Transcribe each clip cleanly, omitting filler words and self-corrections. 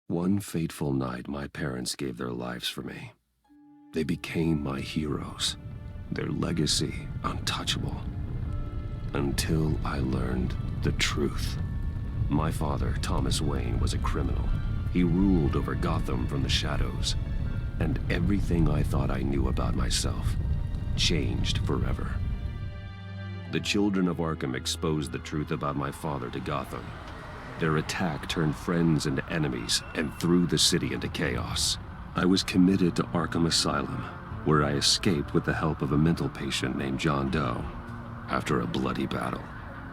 One fateful night, my parents gave their lives for me. They became my heroes, their legacy untouchable. Until I learned the truth. My father, Thomas Wayne, was a criminal. He ruled over Gotham from the shadows. And everything I thought I knew about myself changed forever. The children of Arkham exposed the truth about my father to Gotham. Their attack turned friends into enemies and threw the city into chaos. I was committed to Arkham Asylum, where I escaped with the help of a mental patient named John Doe. After a bloody battle,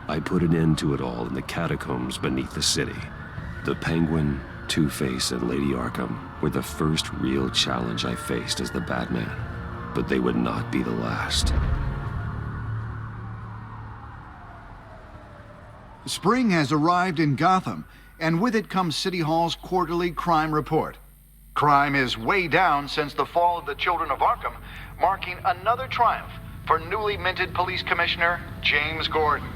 I put an end to it all in the catacombs beneath the city. The Penguin, Two-Face, and Lady Arkham were the first real challenge I faced as the Batman, but they would not be the last. Spring has arrived in Gotham, and with it comes City Hall's quarterly crime report. Crime is way down since the fall of the Children of Arkham, marking another triumph for newly minted Police Commissioner James Gordon.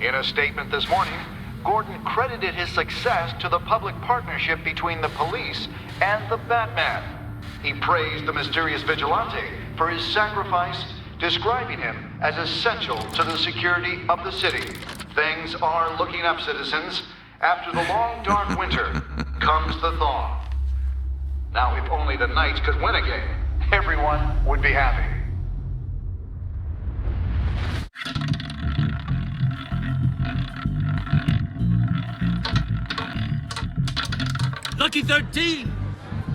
In a statement this morning, Gordon credited his success to the public partnership between the police and the Batman. He praised the mysterious vigilante for his sacrifice, describing him as essential to the security of the city. Things are looking up, citizens. After the long, dark winter comes the thaw. Now, if only the Knights could win again, everyone would be happy. Lucky 13!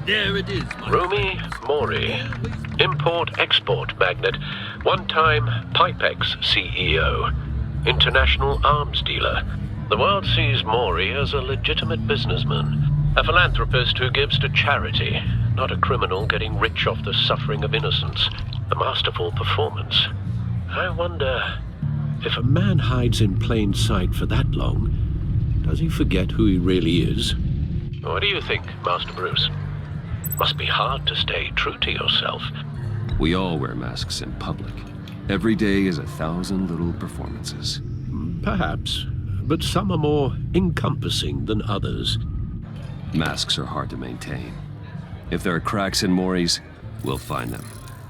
There it is, Rumi Mori, import-export magnate, one-time Pipex CEO, international arms dealer. The world sees Mori as a legitimate businessman, a philanthropist who gives to charity, not a criminal getting rich off the suffering of innocence. A masterful performance. I wonder, if a man hides in plain sight for that long, does he forget who he really is? What do you think, Master Bruce? Must be hard to stay true to yourself. We all wear masks in public. Every day is 1,000 little performances. Perhaps, but some are more encompassing than others. Masks are hard to maintain. If there are cracks in Mori's, we'll find them.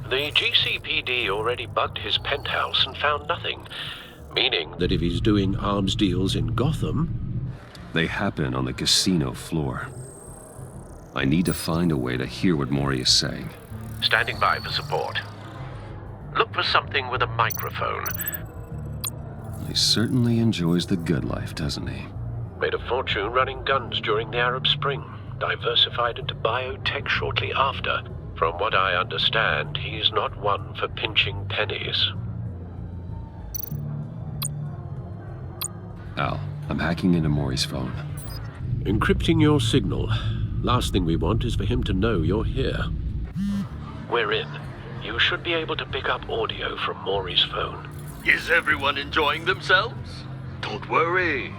The GCPD already bugged his penthouse and found nothing, meaning that if he's doing arms deals in Gotham... They happen on the casino floor. I need to find a way to hear what Mori is saying. Standing by for support. Look for something with a microphone. He certainly enjoys the good life, doesn't he? Made a fortune running guns during the Arab Spring. Diversified into biotech shortly after. From what I understand, he's not one for pinching pennies. Al, I'm hacking into Mori's phone. Encrypting your signal. Last thing we want is for him to know you're here. We're in. You should be able to pick up audio from Mori's phone. Is everyone enjoying themselves? Don't worry.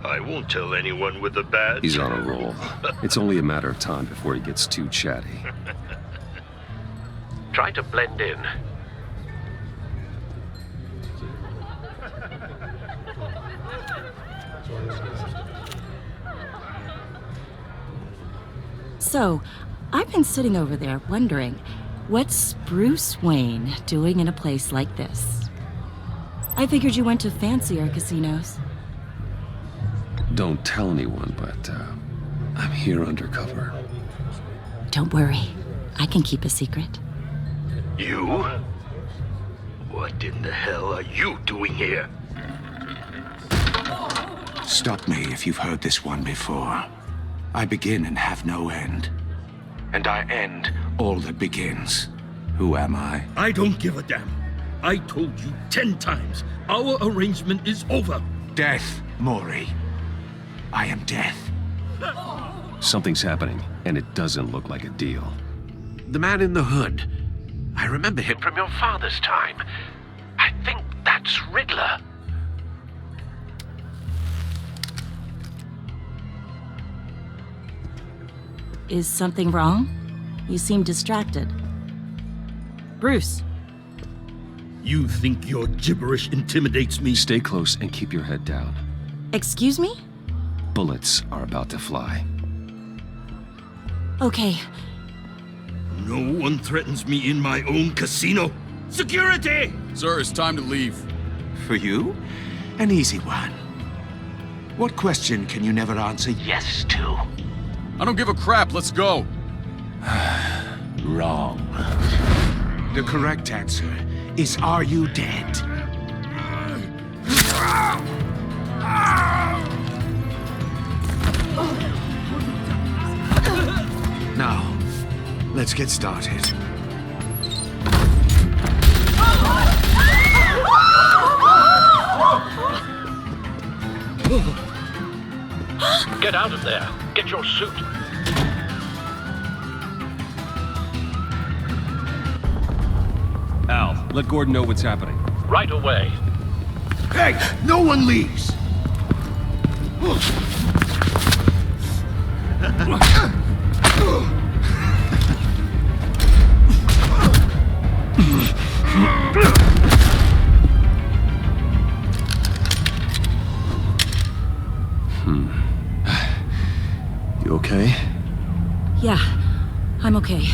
I won't tell anyone with a badge. He's on a roll. It's only a matter of time before he gets too chatty. Try to blend in. So, I've been sitting over there wondering, what's Bruce Wayne doing in a place like this? I figured you went to fancier casinos. Don't tell anyone, but I'm here undercover. Don't worry, I can keep a secret. You? What in the hell are you doing here? Stop me if you've heard this one before. I begin and have no end. And I end all that begins. Who am I? I don't give a damn. I told you 10 times. Our arrangement is over. Death, Mori. I am death. Something's happening, and it doesn't look like a deal. The man in the hood. I remember him from your father's time. I think that's Riddler. Is something wrong? You seem distracted. Bruce. You think your gibberish intimidates me? Stay close and keep your head down. Excuse me? Bullets are about to fly. Okay. No one threatens me in my own casino. Security! Sir, it's time to leave. For you? An easy one. What question can you never answer yes to? I don't give a crap, let's go. Wrong. The correct answer is, are you dead? Now, let's get started. Get out of there. Get your suit. Al, let Gordon know what's happening. Right away. Hey, no one leaves! You okay? Yeah, I'm okay.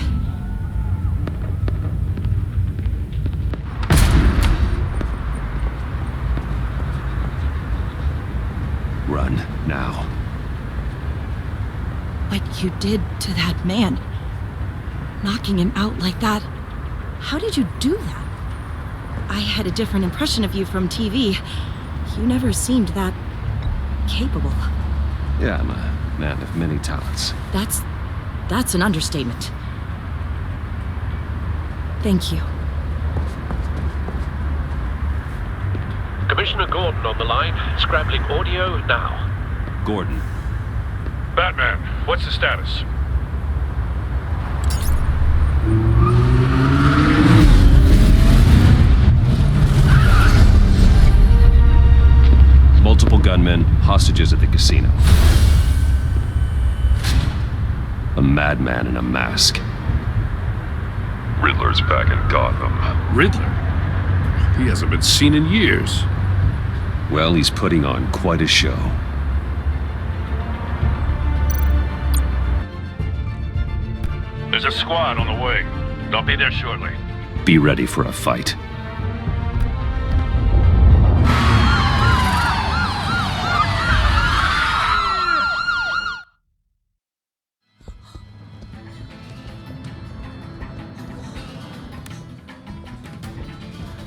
Run, now. What you did to that man. Knocking him out like that. How did you do that? I had a different impression of you from TV. You never seemed that capable. Yeah, I'm a man of many talents. That's an understatement. Thank you. Commissioner Gordon on the line. Scrambling audio now. Gordon. Batman, what's the status? Multiple gunmen, hostages at the casino. A madman in a mask. Riddler's back in Gotham. Riddler? He hasn't been seen in years. Well, he's putting on quite a show. There's a squad on the way. They'll be there shortly. Be ready for a fight.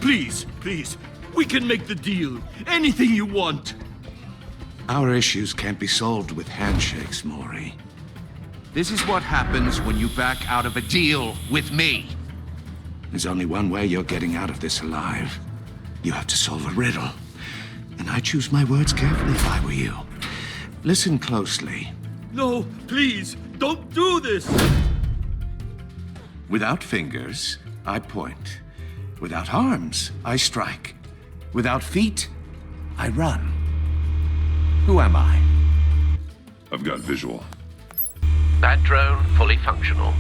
Please, please, we can make the deal. Anything you want. Our issues can't be solved with handshakes, Maury. This is what happens when you back out of a deal with me. There's only one way you're getting out of this alive. You have to solve a riddle. And I choose my words carefully if I were you. Listen closely. No, please, don't do this. Without fingers, I point. Without arms, I strike. Without feet, I run. Who am I? I've got visual. That drone fully functional.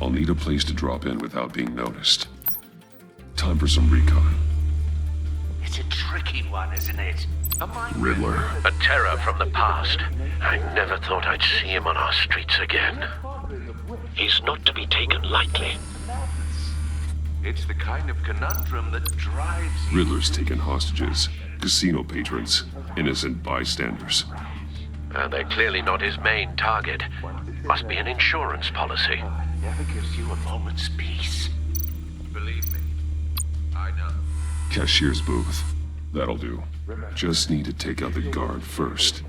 I'll need a place to drop in without being noticed. Time for some recon. It's a tricky one, isn't it? Riddler. A terror from the past. I never thought I'd see him on our streets again. He's not to be taken lightly. It's the kind of conundrum that drives you. Riddler's taken hostages. Casino patrons. Innocent bystanders. They're clearly not his main target. Must be an insurance policy. Never gives you a moment's peace. Believe me, I know. Cashier's booth. That'll do. Just need to take out the guard first.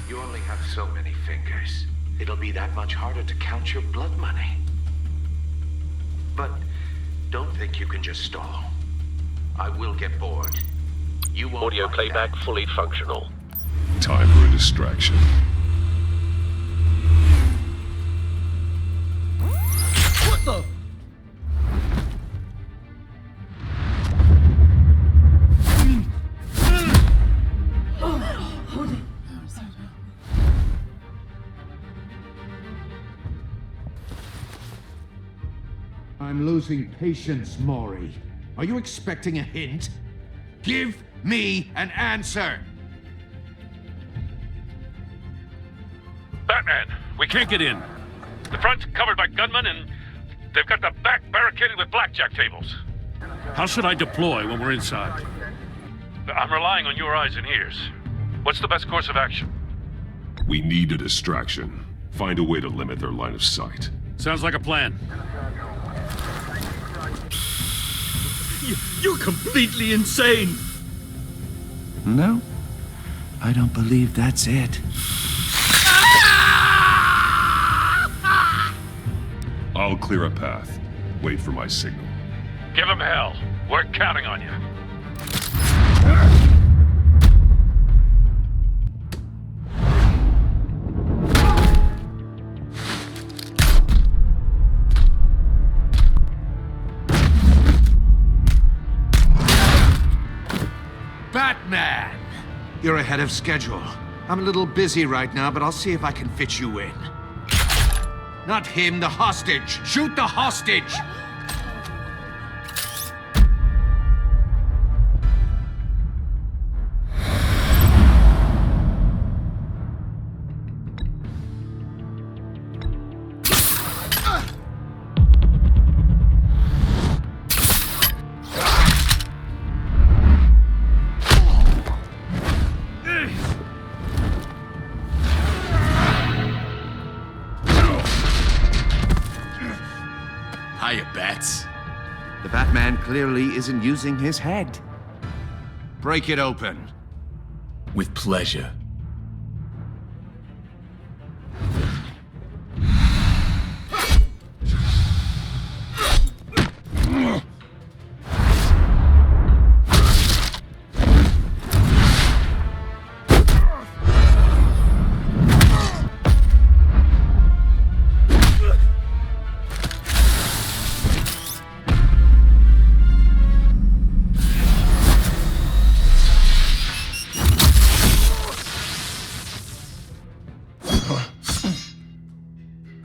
You only have so many fingers. It'll be that much harder to count your blood money. But don't think you can just stall. I will get bored. You won't Audio like playback that. fully functional. Time for a distraction. What the? I'm losing patience, Maury. Are you expecting a hint? Give me an answer! Batman, we can't get in. The front's covered by gunmen, and they've got the back barricaded with blackjack tables. How should I deploy when we're inside? I'm relying on your eyes and ears. What's the best course of action? We need a distraction. Find a way to limit their line of sight. Sounds like a plan. You're completely insane! No, I don't believe that's it. I'll clear a path. Wait for my signal. Give him hell. We're counting on you. Batman! You're ahead of schedule. I'm a little busy right now, but I'll see if I can fit you in. Not him, the hostage! Shoot the hostage! Hiya, Bats. The Batman clearly isn't using his head. Break it open. With pleasure.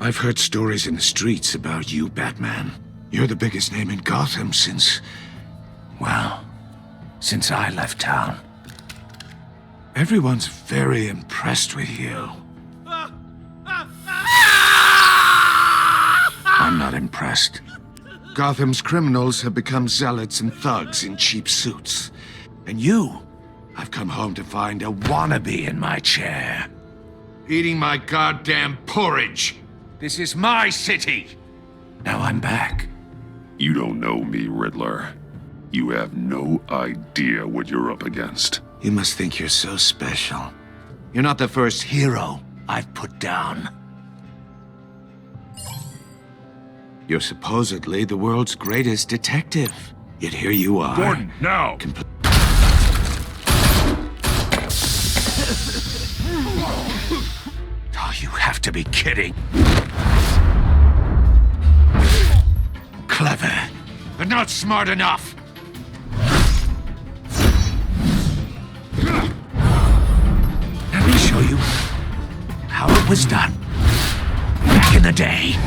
I've heard stories in the streets about you, Batman. You're the biggest name in Gotham since I left town. Everyone's very impressed with you. I'm not impressed. Gotham's criminals have become zealots and thugs in cheap suits. And you, I've come home to find a wannabe in my chair. Eating my goddamn porridge. This is my city. Now I'm back. You don't know me, Riddler. You have no idea what you're up against. You must think you're so special. You're not the first hero I've put down. You're supposedly the world's greatest detective. Yet here you are. Gordon, now! Oh, you have to be kidding. Clever, but not smart enough. Let me show you how it was done back in the day.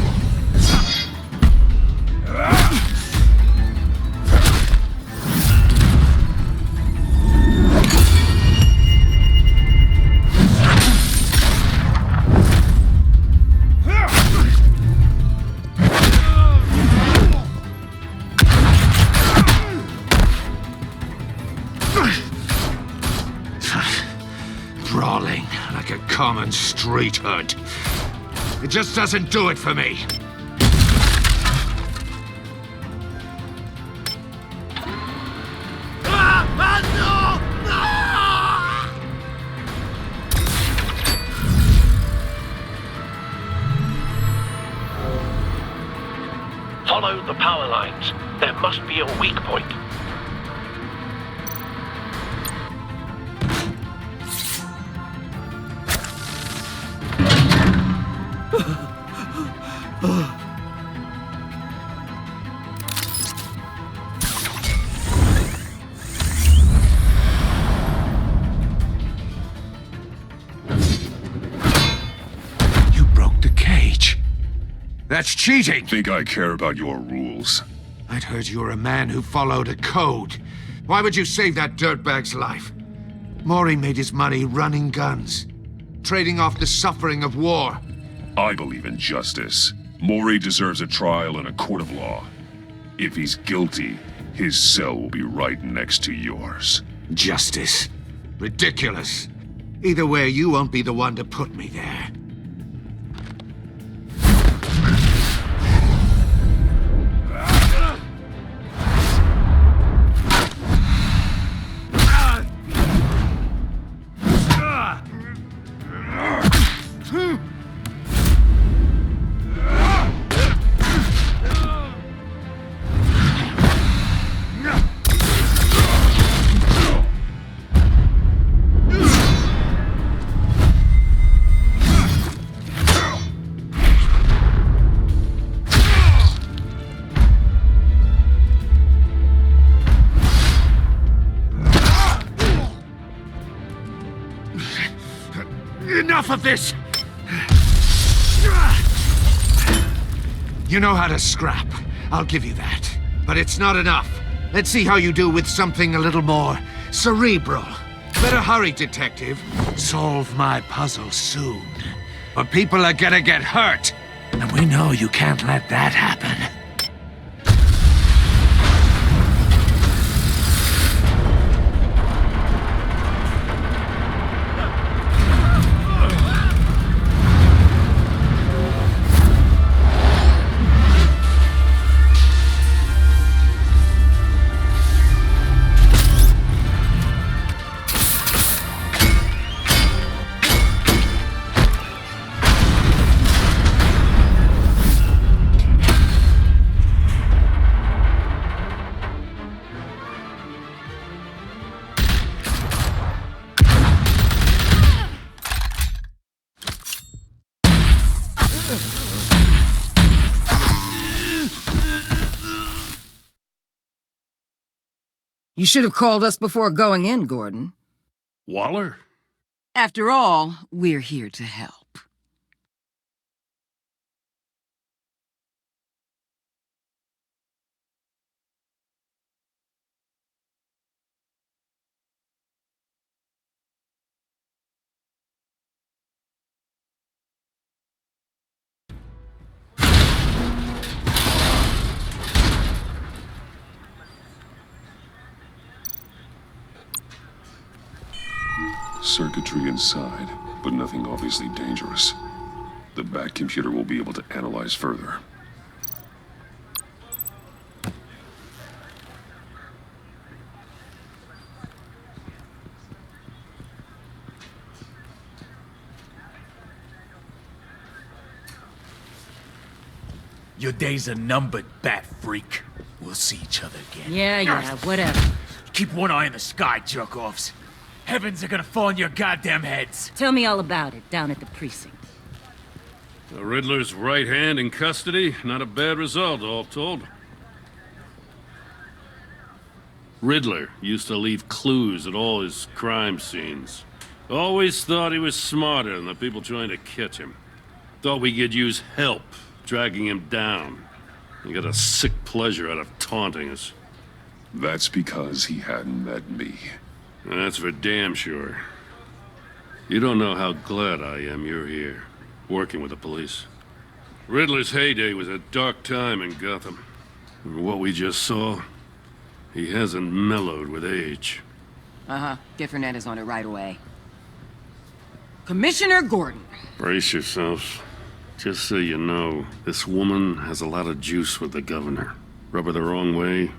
Brawling like a common street hood. It just doesn't do it for me. Follow the power lines. There must be a weak point. You broke the cage. That's cheating! Think I care about your rules? I'd heard you were a man who followed a code. Why would you save that dirtbag's life? Maury made his money running guns. trading off the suffering of war. I believe in justice. Mori deserves a trial in a court of law. If he's guilty, his cell will be right next to yours. Justice. Ridiculous. Either way, you won't be the one to put me there. Enough of this! You know how to scrap. I'll give you that. But it's not enough. Let's see how you do with something a little more cerebral. Better hurry, detective. Solve my puzzle soon. Or people are gonna get hurt. And we know you can't let that happen. You should have called us before going in, Gordon. Waller? After all, we're here to help. Circuitry inside, but nothing obviously dangerous. The back computer will be able to analyze further. Your days are numbered, bat freak. We'll see each other again. Yeah, whatever. Keep one eye in the sky, jerk-offs. Heavens are gonna fall on your goddamn heads. Tell me all about it down at the precinct. The Riddler's right hand in custody. Not a bad result, all told. Riddler used to leave clues at all his crime scenes. Always thought he was smarter than the people trying to catch him. Thought we could use help dragging him down. He got a sick pleasure out of taunting us. That's because he hadn't met me. That's for damn sure. You don't know how glad I am you're here, working with the police. Riddler's heyday was a dark time in Gotham. And what we just saw, he hasn't mellowed with age. Get Fernandez on it right away. Commissioner Gordon. Brace yourselves. Just so you know, this woman has a lot of juice with the governor. Rub her the wrong way,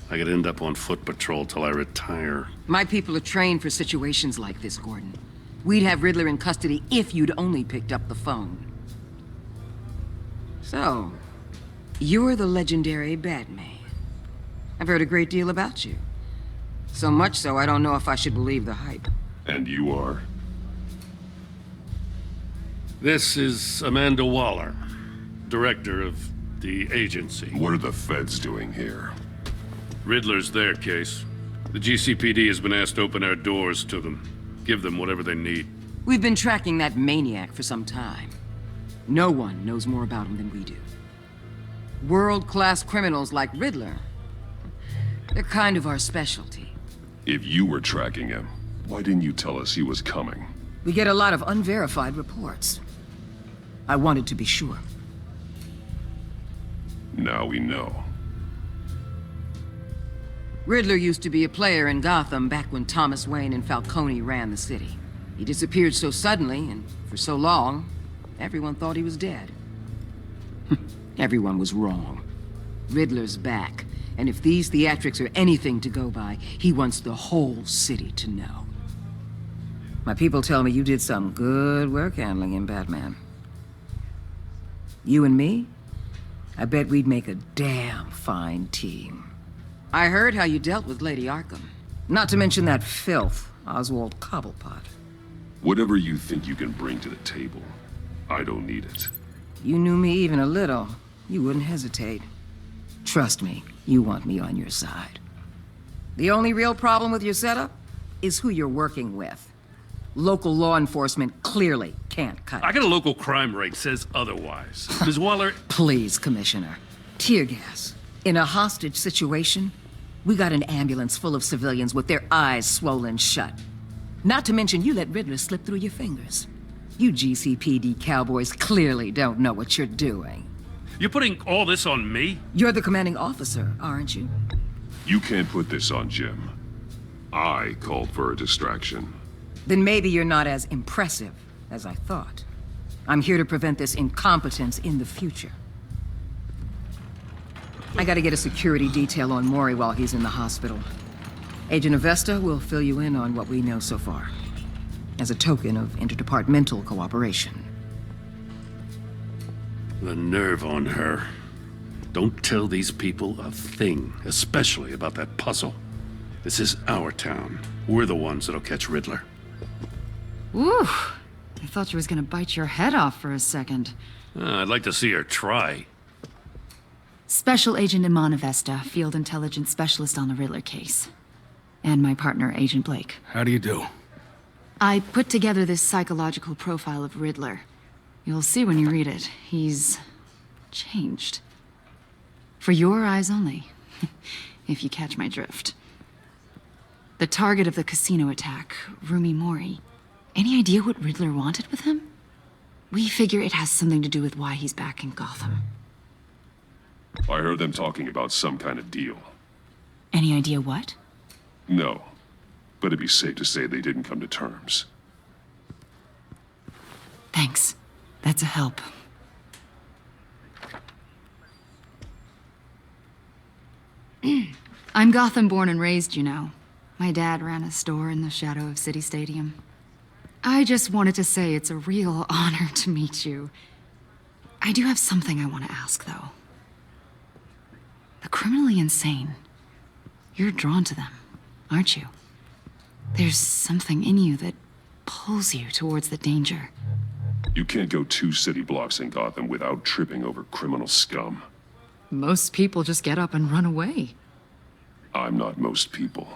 I could end up on foot patrol till I retire. My people are trained for situations like this, Gordon. We'd have Riddler in custody if you'd only picked up the phone. So, you're the legendary Batman. I've heard a great deal about you. So much so, I don't know if I should believe the hype. And you are? This is Amanda Waller, director of the agency. What are the feds doing here? Riddler's their case. The GCPD has been asked to open our doors to them. Give them whatever they need. We've been tracking that maniac for some time. No one knows more about him than we do. World-class criminals like Riddler. They're kind of our specialty. If you were tracking him, why didn't you tell us he was coming? We get a lot of unverified reports. I wanted to be sure. Now we know. Riddler used to be a player in Gotham back when Thomas Wayne and Falcone ran the city. He disappeared so suddenly and for so long, everyone thought he was dead. Everyone was wrong. Riddler's back, and if these theatrics are anything to go by, he wants the whole city to know. My people tell me you did some good work handling him, Batman. You and me? I bet we'd make a damn fine team. I heard how you dealt with Lady Arkham. Not to mention that filth, Oswald Cobblepot. Whatever you think you can bring to the table, I don't need it. You knew me even a little, you wouldn't hesitate. Trust me, you want me on your side. The only real problem with your setup is who you're working with. Local law enforcement clearly can't cut it. I got a local crime rate says otherwise. Ms. Waller... Please, Commissioner. Tear gas. In a hostage situation, we got an ambulance full of civilians with their eyes swollen shut. Not to mention you let Riddler slip through your fingers. You GCPD cowboys clearly don't know what you're doing. You're putting all this on me? You're the commanding officer, aren't you? You can't put this on Jim. I called for a distraction. Then maybe you're not as impressive as I thought. I'm here to prevent this incompetence in the future. I gotta get a security detail on Maury while he's in the hospital. Agent Avesta will fill you in on what we know so far, as a token of interdepartmental cooperation. The nerve on her. Don't tell these people a thing, especially about that puzzle. This is our town. We're the ones that'll catch Riddler. Ooh, I thought she was gonna bite your head off for a second. I'd like to see her try. Special Agent Iman Avesta, Field Intelligence Specialist on the Riddler case. And my partner, Agent Blake. How do you do? I put together this psychological profile of Riddler. You'll see when you read it. He's changed. For your eyes only, if you catch my drift. The target of the casino attack, Rumi Mori. Any idea what Riddler wanted with him? We figure it has something to do with why he's back in Gotham. I heard them talking about some kind of deal. Any idea what? No, but it'd be safe to say they didn't come to terms. Thanks. That's a help. I'm Gotham born and raised, you know. My dad ran a store in the shadow of City Stadium. I just wanted to say it's a real honor to meet you. I do have something I want to ask, though. The criminally insane. You're drawn to them, aren't you? There's something in you that pulls you towards the danger. You can't go 2 city blocks in Gotham without tripping over criminal scum. Most people just get up and run away. I'm not most people.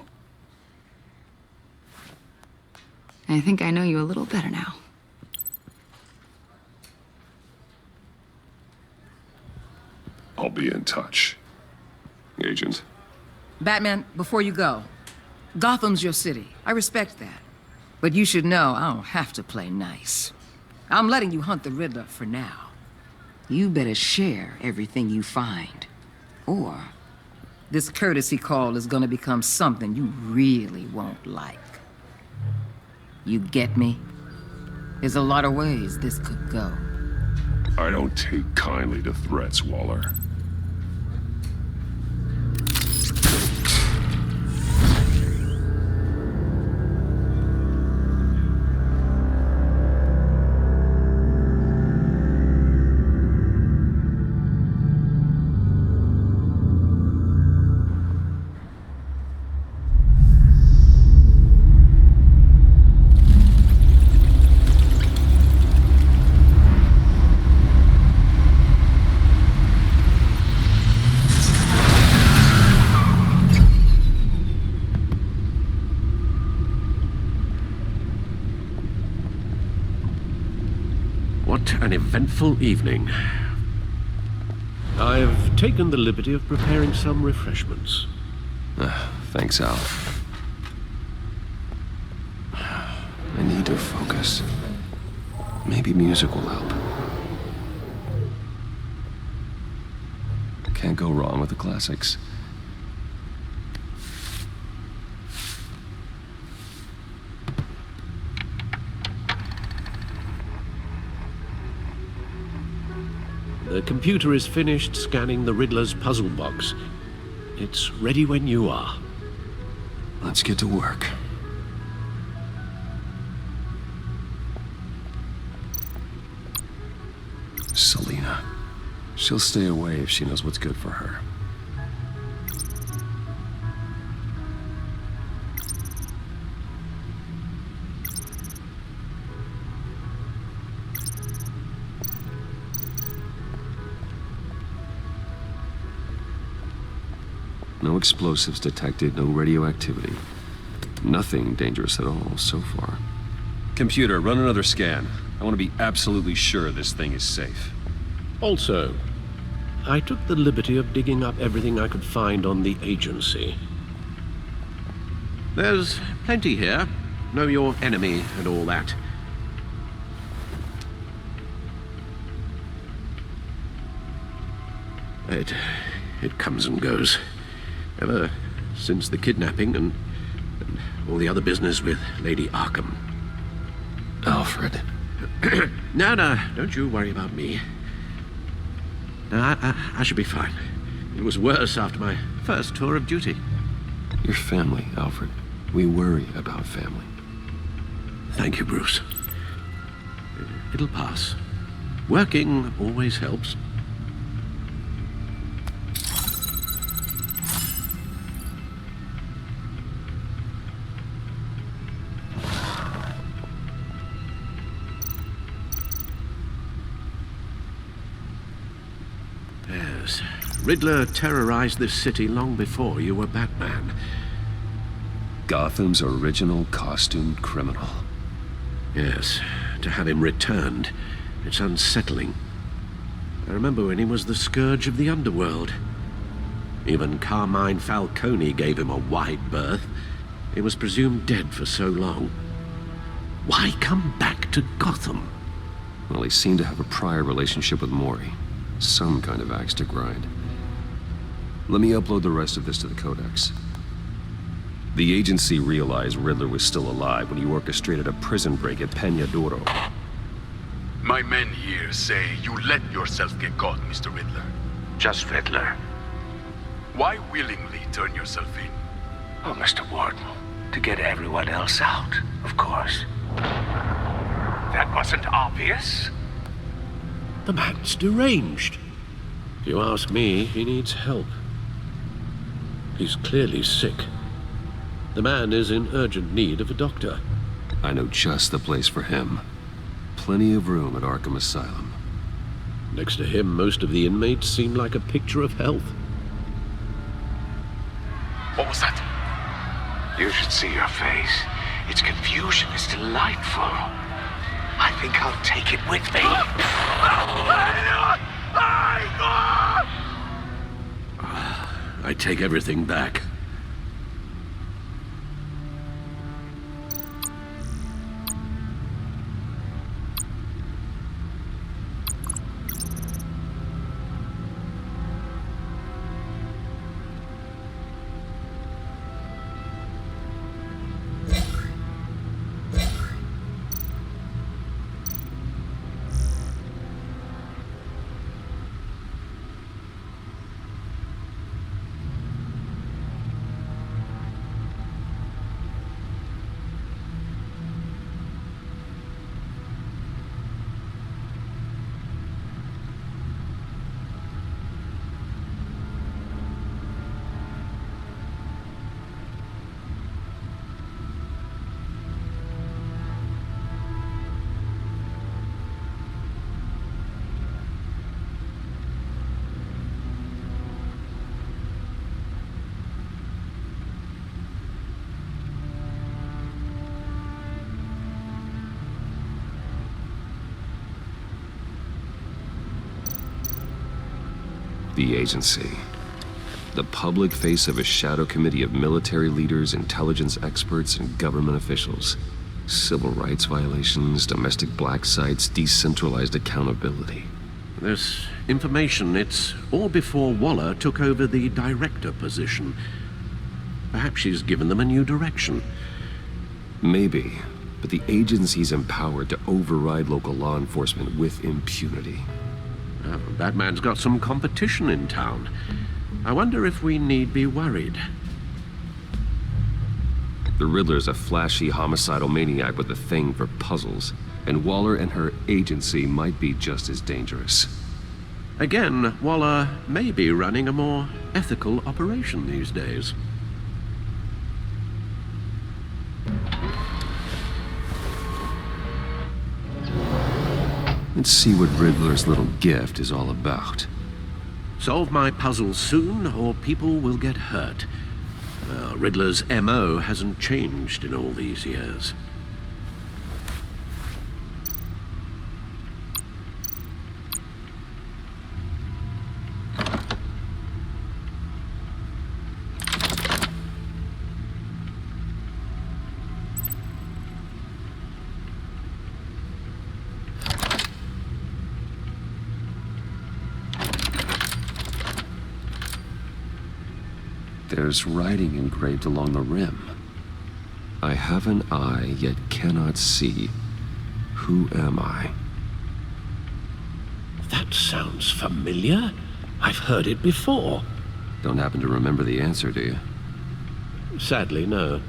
I think I know you a little better now. I'll be in touch. Agent. Batman, before you go, Gotham's your city. I respect that. But you should know I don't have to play nice. I'm letting you hunt the Riddler for now. You better share everything you find. Or this courtesy call is gonna become something you really won't like. You get me? There's a lot of ways this could go. I don't take kindly to threats, Waller. What an eventful evening. I've taken the liberty of preparing some refreshments. Thanks, Al. I need to focus. Maybe music will help. Can't go wrong with the classics. The computer is finished scanning the Riddler's puzzle box. It's ready when you are. Let's get to work. Selena. She'll stay away if she knows what's good for her. No explosives detected, no radioactivity. Nothing dangerous at all so far. Computer, run another scan. I want to be absolutely sure this thing is safe. Also, I took the liberty of digging up everything I could find on the agency. There's plenty here. Know your enemy and all that. It comes and goes. Ever since the kidnapping and all the other business with Lady Arkham. Alfred. No, don't you worry about me. No, I should be fine. It was worse after my first tour of duty. Your family, Alfred. We worry about family. Thank you, Bruce. It'll pass. Working always helps. Yes. Riddler terrorized this city long before you were Batman. Gotham's original costumed criminal. Yes, to have him returned, it's unsettling. I remember when he was the scourge of the underworld. Even Carmine Falcone gave him a wide berth. He was presumed dead for so long. Why come back to Gotham? Well, he seemed to have a prior relationship with Mori. Some kind of axe to grind. Let me upload the rest of this to the Codex. The agency realized Riddler was still alive when he orchestrated a prison break at Peñadoro. My men here say you let yourself get caught, Mr. Riddler. Just Riddler. Why willingly turn yourself in? Oh, Mr. Warden, to get everyone else out, of course. That wasn't obvious. The man's deranged. If you ask me, he needs help. He's clearly sick. The man is in urgent need of a doctor. I know just the place for him. Plenty of room at Arkham Asylum. Next to him, most of the inmates seem like a picture of health. What was that? You should see your face. Its confusion is delightful. I think I'll take it with me. I take everything back. The agency. The public face of a shadow committee of military leaders, intelligence experts, and government officials. Civil rights violations, domestic black sites, decentralized accountability. This information, it's all before Waller took over the director position. Perhaps she's given them a new direction. Maybe, but the agency's empowered to override local law enforcement with impunity. Oh, Batman's got some competition in town. I wonder if we need be worried. The Riddler's a flashy homicidal maniac with a thing for puzzles, and Waller and her agency might be just as dangerous. Again, Waller may be running a more ethical operation these days. Let's see what Riddler's little gift is all about. Solve my puzzles soon, or people will get hurt. Riddler's MO hasn't changed in all these years. There's writing engraved along the rim. I have an eye, yet cannot see. Who am I? That sounds familiar. I've heard it before. Don't happen to remember the answer, do you? Sadly, no.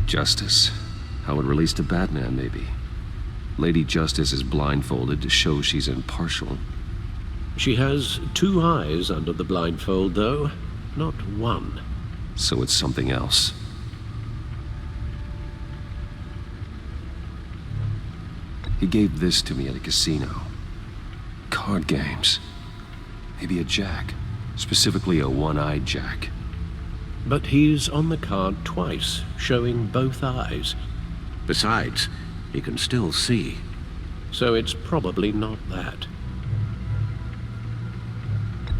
Justice. How it relates to Batman, maybe. Lady Justice is blindfolded to show she's impartial. She has two eyes under the blindfold, though, not one. So it's something else. He gave this to me at a casino. Card games. Maybe a jack. Specifically a one-eyed jack. But he's on the card twice, showing both eyes. Besides, he can still see. So it's probably not that.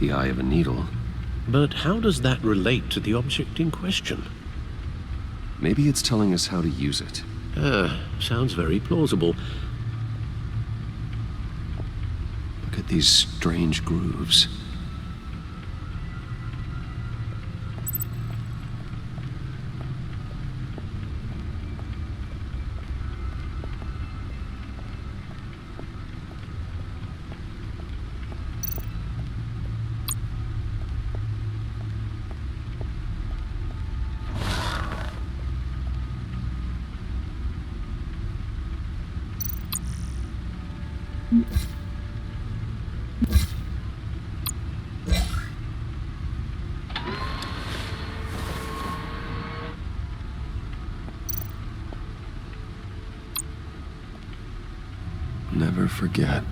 The eye of a needle. But how does that relate to the object in question? Maybe it's telling us how to use it. Sounds very plausible. Look at these strange grooves. Never forget.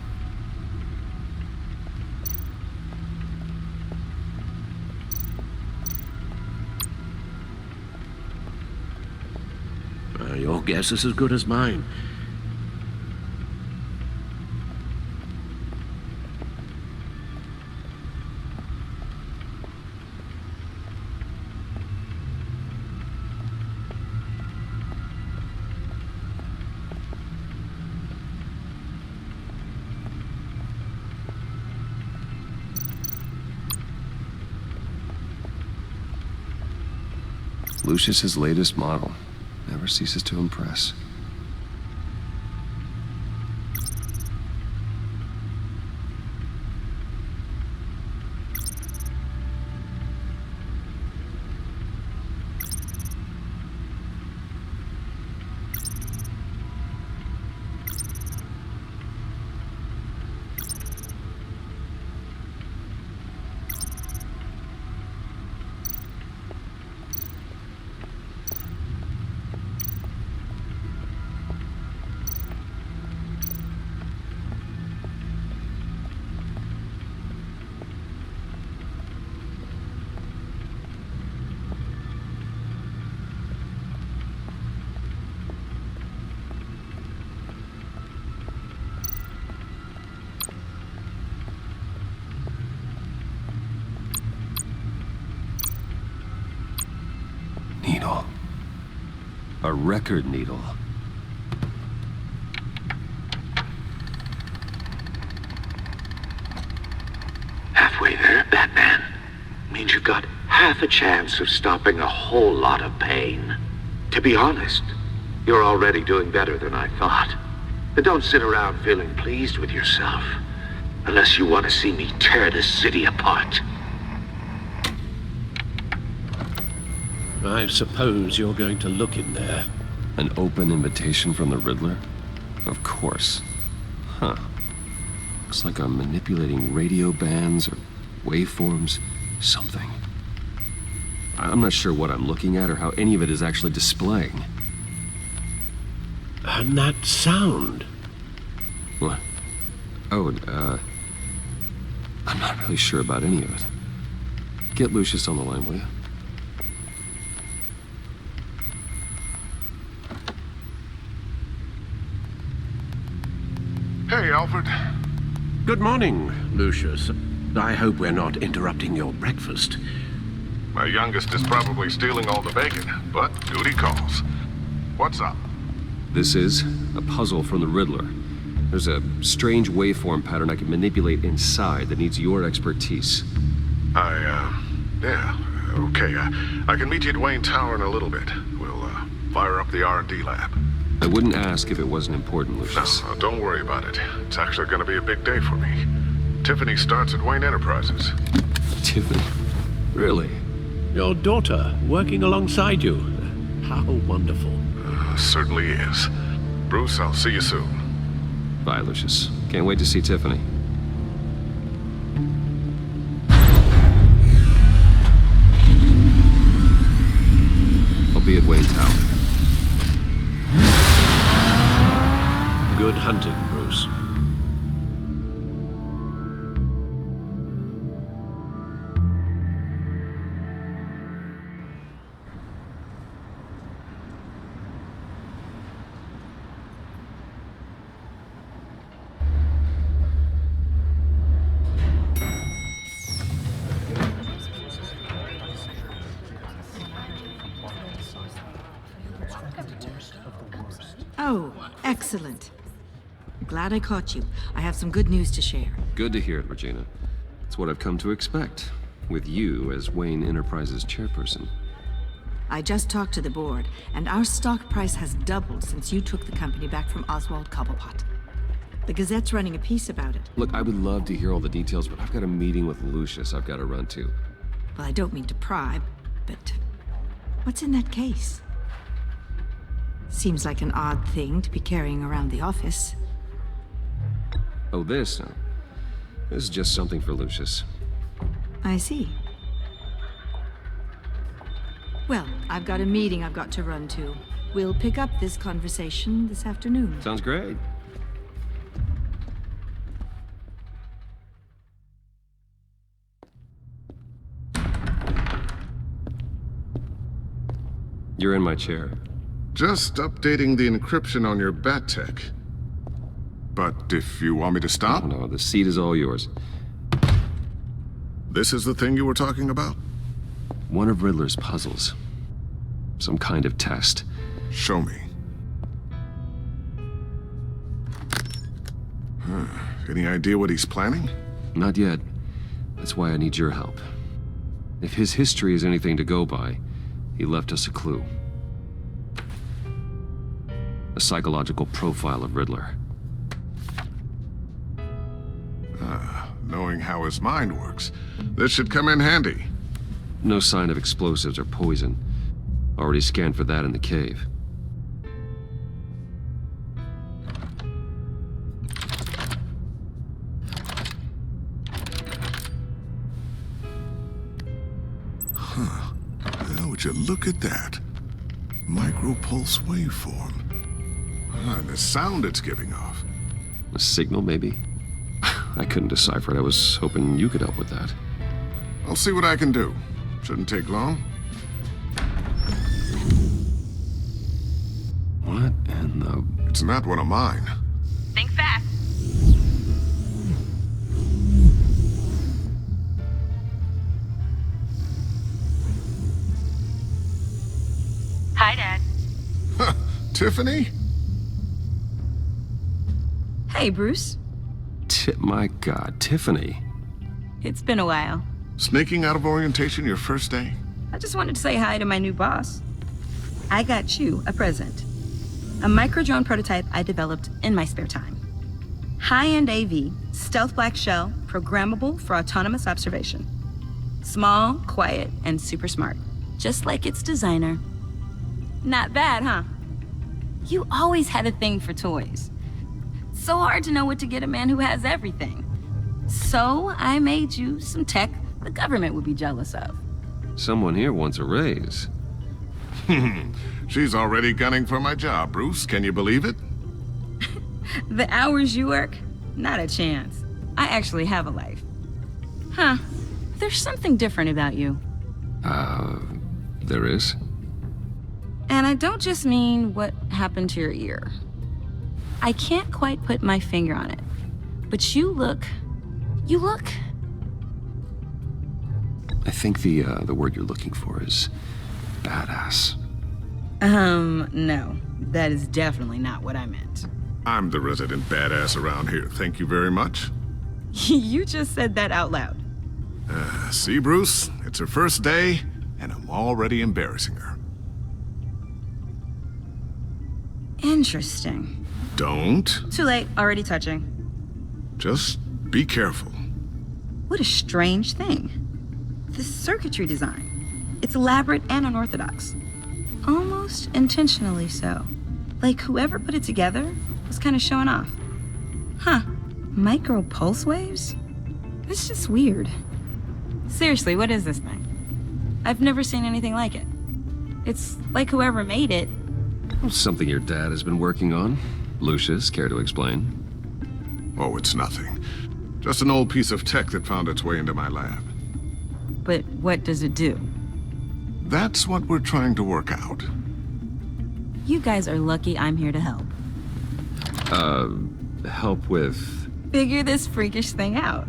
Your guess is as good as mine. Lucius's latest model. Never ceases to impress. needle. A record needle. Halfway there, Batman. Means you've got half a chance of stopping a whole lot of pain. To be honest, you're already doing better than I thought. But don't sit around feeling pleased with yourself. Unless you want to see me tear this city apart. I suppose you're going to look in there. An open invitation from the Riddler? Of course. Huh. Looks like I'm manipulating radio bands or waveforms. Something. I'm not sure what I'm looking at or how any of it is actually displaying. And that sound? What? Oh, I'm not really sure about any of it. Get Lucius on the line, will you? Hey, Alfred. Good morning, Lucius. I hope we're not interrupting your breakfast. My youngest is probably stealing all the bacon, but duty calls. What's up? This is a puzzle from the Riddler. There's a strange waveform pattern I can manipulate inside that needs your expertise. Yeah, okay. I can meet you at Wayne Tower in a little bit. We'll, fire up the R&D lab. I wouldn't ask if it wasn't important, Lucius. No, don't worry about it. It's actually gonna be a big day for me. Tiffany starts at Wayne Enterprises. Tiffany? Really? Your daughter working alongside you. How wonderful. Certainly is. Bruce, I'll see you soon. Bye, Lucius. Can't wait to see Tiffany. I'll be at Wayne Tower. Good hunting, Bruce. Oh, excellent. Glad I caught you. I have some good news to share. Good to hear it, Regina. It's what I've come to expect, with you as Wayne Enterprises chairperson. I just talked to the board, and our stock price has doubled since you took the company back from Oswald Cobblepot. The Gazette's running a piece about it. Look, I would love to hear all the details, but I've got a meeting with Lucius I've got to run to. Well, I don't mean to pry, but what's in that case? Seems like an odd thing to be carrying around the office. Oh, this? No. This is just something for Lucius. I see. Well, I've got a meeting I've got to run to. We'll pick up this conversation this afternoon. Sounds great. You're in my chair. Just updating the encryption on your bat tech. But if you want me to stop? No, the seat is all yours. This is the thing you were talking about? One of Riddler's puzzles. Some kind of test. Show me. Any idea what he's planning? Not yet. That's why I need your help. If his history is anything to go by, he left us a clue. A psychological profile of Riddler. Knowing how his mind works, this should come in handy. No sign of explosives or poison. Already scanned for that in the cave. Now, would you look at that? Micropulse waveform. And the sound it's giving off. A signal, maybe? I couldn't decipher it. I was hoping you could help with that. I'll see what I can do. Shouldn't take long. What in the... It's not one of mine. Think fast. Tiffany? Hey, Bruce. My God, Tiffany. It's been a while. Sneaking out of orientation your first day? I just wanted to say hi to my new boss. I got you a present. A micro-drone prototype I developed in my spare time. High-end AV, stealth black shell, programmable for autonomous observation. Small, quiet, and super smart. Just like its designer. Not bad, huh? You always had a thing for toys. So hard to know what to get a man who has everything. So I made you some tech the government would be jealous of. Someone here wants a raise. She's already gunning for my job, Bruce. Can you believe it? The hours you work? Not a chance. I actually have a life. Huh. There's something different about you. There is? And I don't just mean what happened to your ear. I can't quite put my finger on it. But you look... I think the word you're looking for is badass. No. That is definitely not what I meant. I'm the resident badass around here. Thank you very much. You just said that out loud. See, Bruce? It's her first day, and I'm already embarrassing her. Interesting. Don't. Too late. Already touching. Just be careful. What a strange thing. The circuitry design. It's elaborate and unorthodox. Almost intentionally so. Like whoever put it together was kind of showing off. Huh. Micro pulse waves? That's just weird. Seriously, what is this thing? I've never seen anything like it. It's like whoever made it. Something your dad has been working on. Lucius, care to explain? Oh, it's nothing. Just an old piece of tech that found its way into my lab. But what does it do? That's what we're trying to work out. You guys are lucky I'm here to help. Help with... Figure this freakish thing out.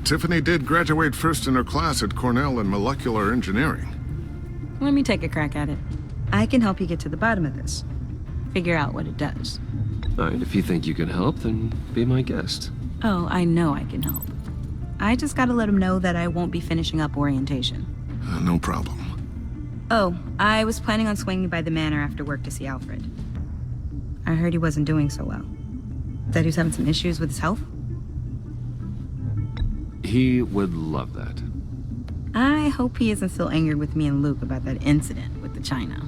Tiffany did graduate first in her class at Cornell in molecular engineering. Let me take a crack at it. I can help you get to the bottom of this. Figure out what it does. All right, if you think you can help, then be my guest. Oh, I know I can help. I just gotta let him know that I won't be finishing up orientation. No problem. Oh, I was planning on swinging by the manor after work to see Alfred. I heard he wasn't doing so well. That he was having some issues with his health? He would love that. I hope he isn't still angry with me and Luke about that incident with the china.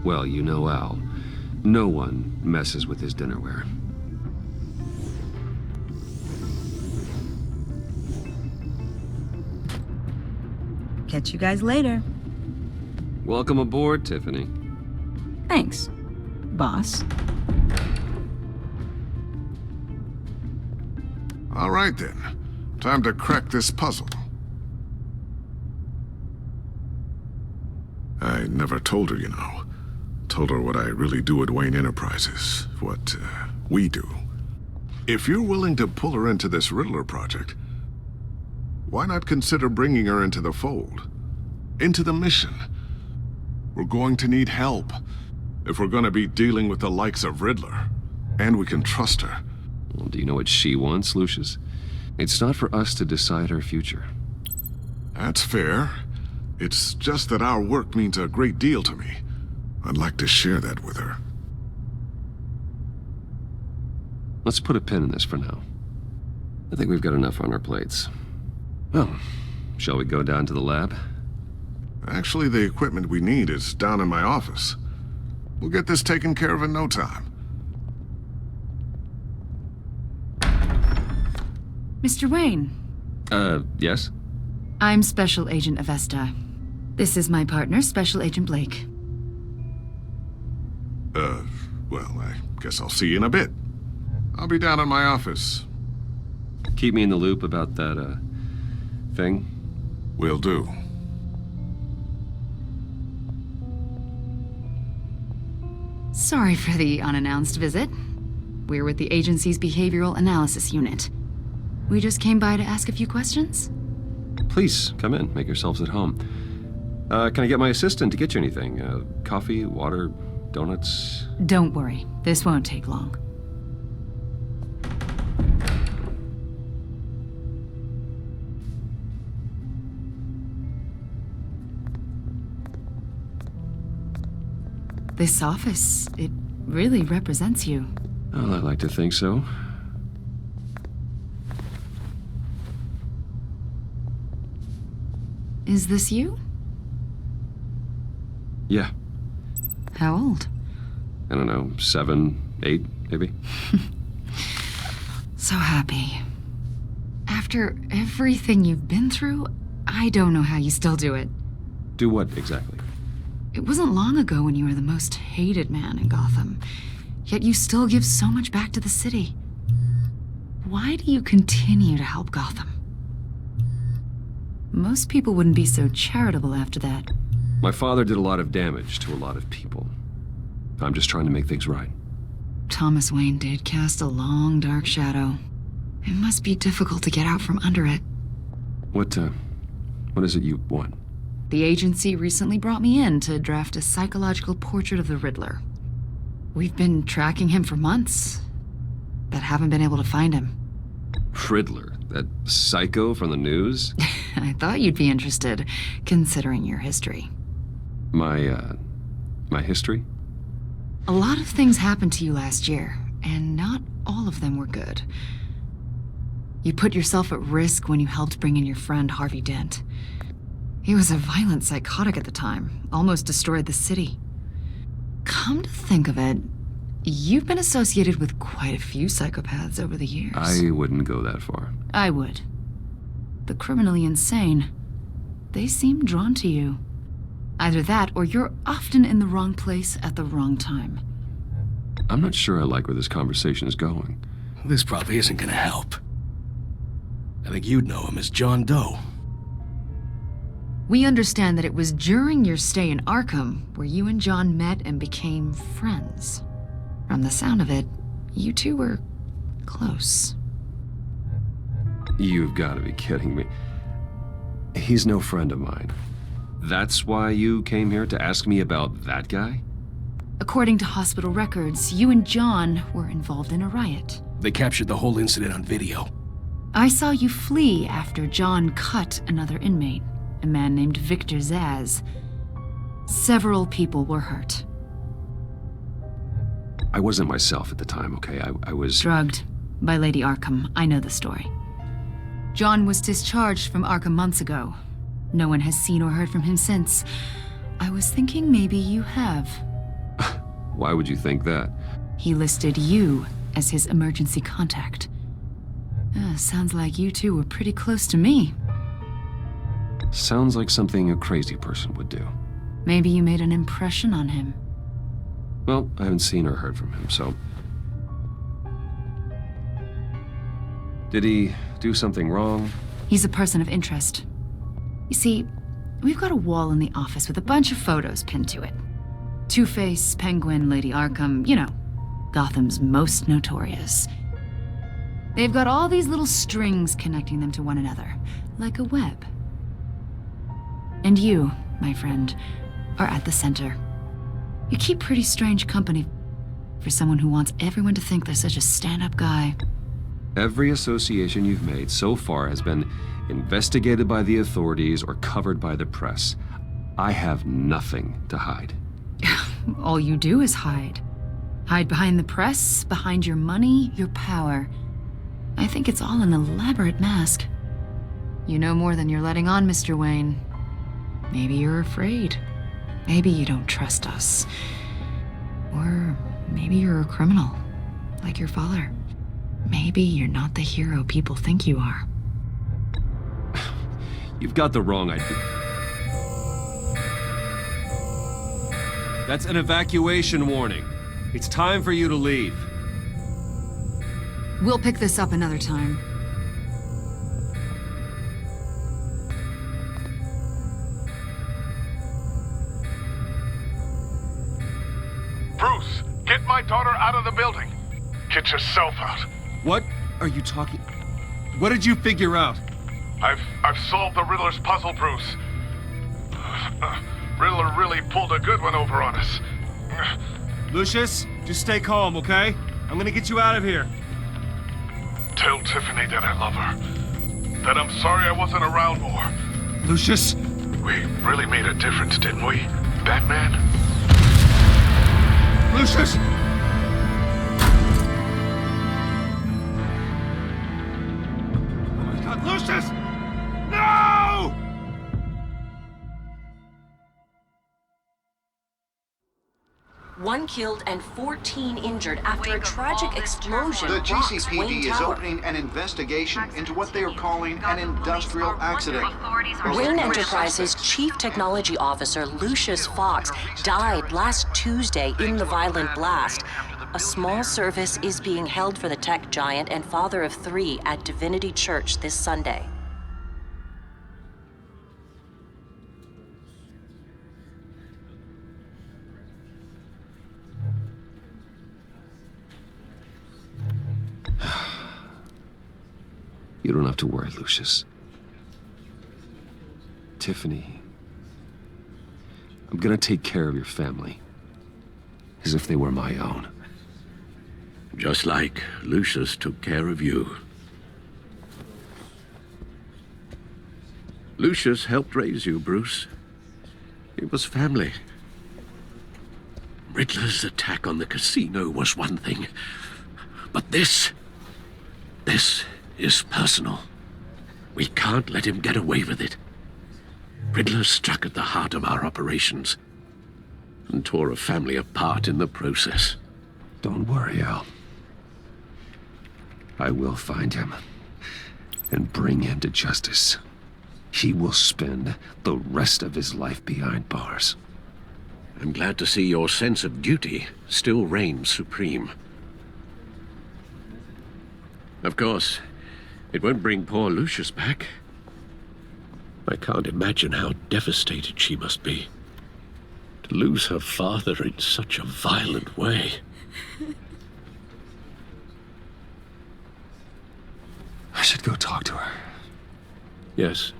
Well, you know Al. No one messes with his dinnerware. Catch you guys later. Welcome aboard, Tiffany. Thanks, boss. All right, then. Time to crack this puzzle. I never told her, you know. Told her what I really do at Wayne Enterprises. What, we do. If you're willing to pull her into this Riddler project, why not consider bringing her into the fold? Into the mission? We're going to need help if we're going to be dealing with the likes of Riddler. And we can trust her. Well, do you know what she wants, Lucius? It's not for us to decide her future. That's fair. It's just that our work means a great deal to me. I'd like to share that with her. Let's put a pin in this for now. I think we've got enough on our plates. Well, shall we go down to the lab? Actually, the equipment we need is down in my office. We'll get this taken care of in no time. Mr. Wayne. Yes? I'm Special Agent Avesta. This is my partner, Special Agent Blake. Well, I guess I'll see you in a bit. I'll be down in my office. Keep me in the loop about that, thing? Will do. Sorry for the unannounced visit. We're with the agency's Behavioral Analysis Unit. We just came by to ask a few questions. Please, come in. Make yourselves at home. Can I get my assistant to get you anything? Coffee, water, donuts? Don't worry, this won't take long. This office, it really represents you. Well, I like to think so. Is this you? Yeah. How old? I don't know, 7, 8, maybe? So happy. After everything you've been through, I don't know how you still do it. Do what exactly? It wasn't long ago when you were the most hated man in Gotham, yet you still give so much back to the city. Why do you continue to help Gotham? Most people wouldn't be so charitable after that. My father did a lot of damage to a lot of people. I'm just trying to make things right. Thomas Wayne did cast a long, dark shadow. It must be difficult to get out from under it. What is it you want? The agency recently brought me in to draft a psychological portrait of the Riddler. We've been tracking him for months, but haven't been able to find him. Riddler? That psycho from the news? I thought you'd be interested, considering your history. My history? A lot of things happened to you last year, and not all of them were good. You put yourself at risk when you helped bring in your friend Harvey Dent. He was a violent psychotic at the time, almost destroyed the city. Come to think of it, you've been associated with quite a few psychopaths over the years. I wouldn't go that far. I would. The criminally insane, they seem drawn to you. Either that, or you're often in the wrong place at the wrong time. I'm not sure I like where this conversation is going. This probably isn't gonna help. I think you'd know him as John Doe. We understand that it was during your stay in Arkham where you and John met and became friends. From the sound of it, you two were close. You've got to be kidding me. He's no friend of mine. That's why you came here to ask me about that guy? According to hospital records, you and John were involved in a riot. They captured the whole incident on video. I saw you flee after John cut another inmate, a man named Victor Zsasz. Several people were hurt. I wasn't myself at the time, okay? I was... drugged by Lady Arkham. I know the story. John was discharged from Arkham months ago. No one has seen or heard from him since. I was thinking maybe you have. Why would you think that? He listed you as his emergency contact. Sounds like you two were pretty close to me. Sounds like something a crazy person would do. Maybe you made an impression on him. Well, I haven't seen or heard from him, so... Did he do something wrong? He's a person of interest. You see, we've got a wall in the office with a bunch of photos pinned to it. Two-Face, Penguin, Lady Arkham, you know, Gotham's most notorious. They've got all these little strings connecting them to one another, like a web. And you, my friend, are at the center. You keep pretty strange company for someone who wants everyone to think they're such a stand-up guy. Every association you've made so far has been investigated by the authorities or covered by the press. I have nothing to hide. All you do is hide. Hide behind the press, behind your money, your power. I think it's all an elaborate mask. You know more than you're letting on, Mr. Wayne. Maybe you're afraid. Maybe you don't trust us. Or maybe you're a criminal, like your father. Maybe you're not the hero people think you are. You've got the wrong idea. That's an evacuation warning. It's time for you to leave. We'll pick this up another time. Bruce, get my daughter out of the building. Get yourself out. What are you talking... What did you figure out? I've solved the Riddler's puzzle, Bruce. Riddler really pulled a good one over on us. Lucius, just stay calm, okay? I'm gonna get you out of here. Tell Tiffany that I love her. That I'm sorry I wasn't around more. Lucius? We really made a difference, didn't we, Batman? Lucius! Oh my God, Lucius! No! One killed and 14 injured after a tragic explosion. The rocks GCPD Wayne is Tower. opening an investigation into what they are calling an industrial accident. Wayne Enterprises' Chief Technology Officer Lucius Fox died last Tuesday in the violent blast. A small service is being held for the tech giant and father of 3 at Divinity Church this Sunday. You don't have to worry, Lucius. Tiffany, I'm gonna take care of your family. As if they were my own. Just like Lucius took care of you. Lucius helped raise you, Bruce. It was family. Riddler's attack on the casino was one thing. But this is personal. We can't let him get away with it. Riddler struck at the heart of our operations and tore a family apart in the process. Don't worry, Al. I will find him and bring him to justice. He will spend the rest of his life behind bars. I'm glad to see your sense of duty still reigns supreme. Of course, it won't bring poor Lucius back. I can't imagine how devastated she must be. To lose her father in such a violent way. I should go talk to her. Yes,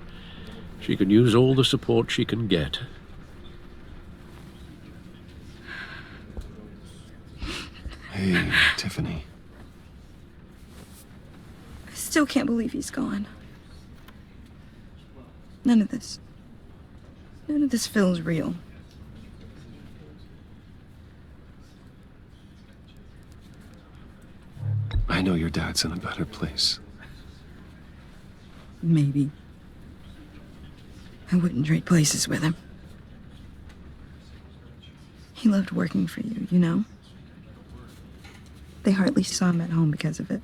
she can use all the support she can get. Hey, Tiffany. I still can't believe he's gone. None of this feels real. I know your dad's in a better place. Maybe. I wouldn't trade places with him. He loved working for you, you know? They hardly saw him at home because of it.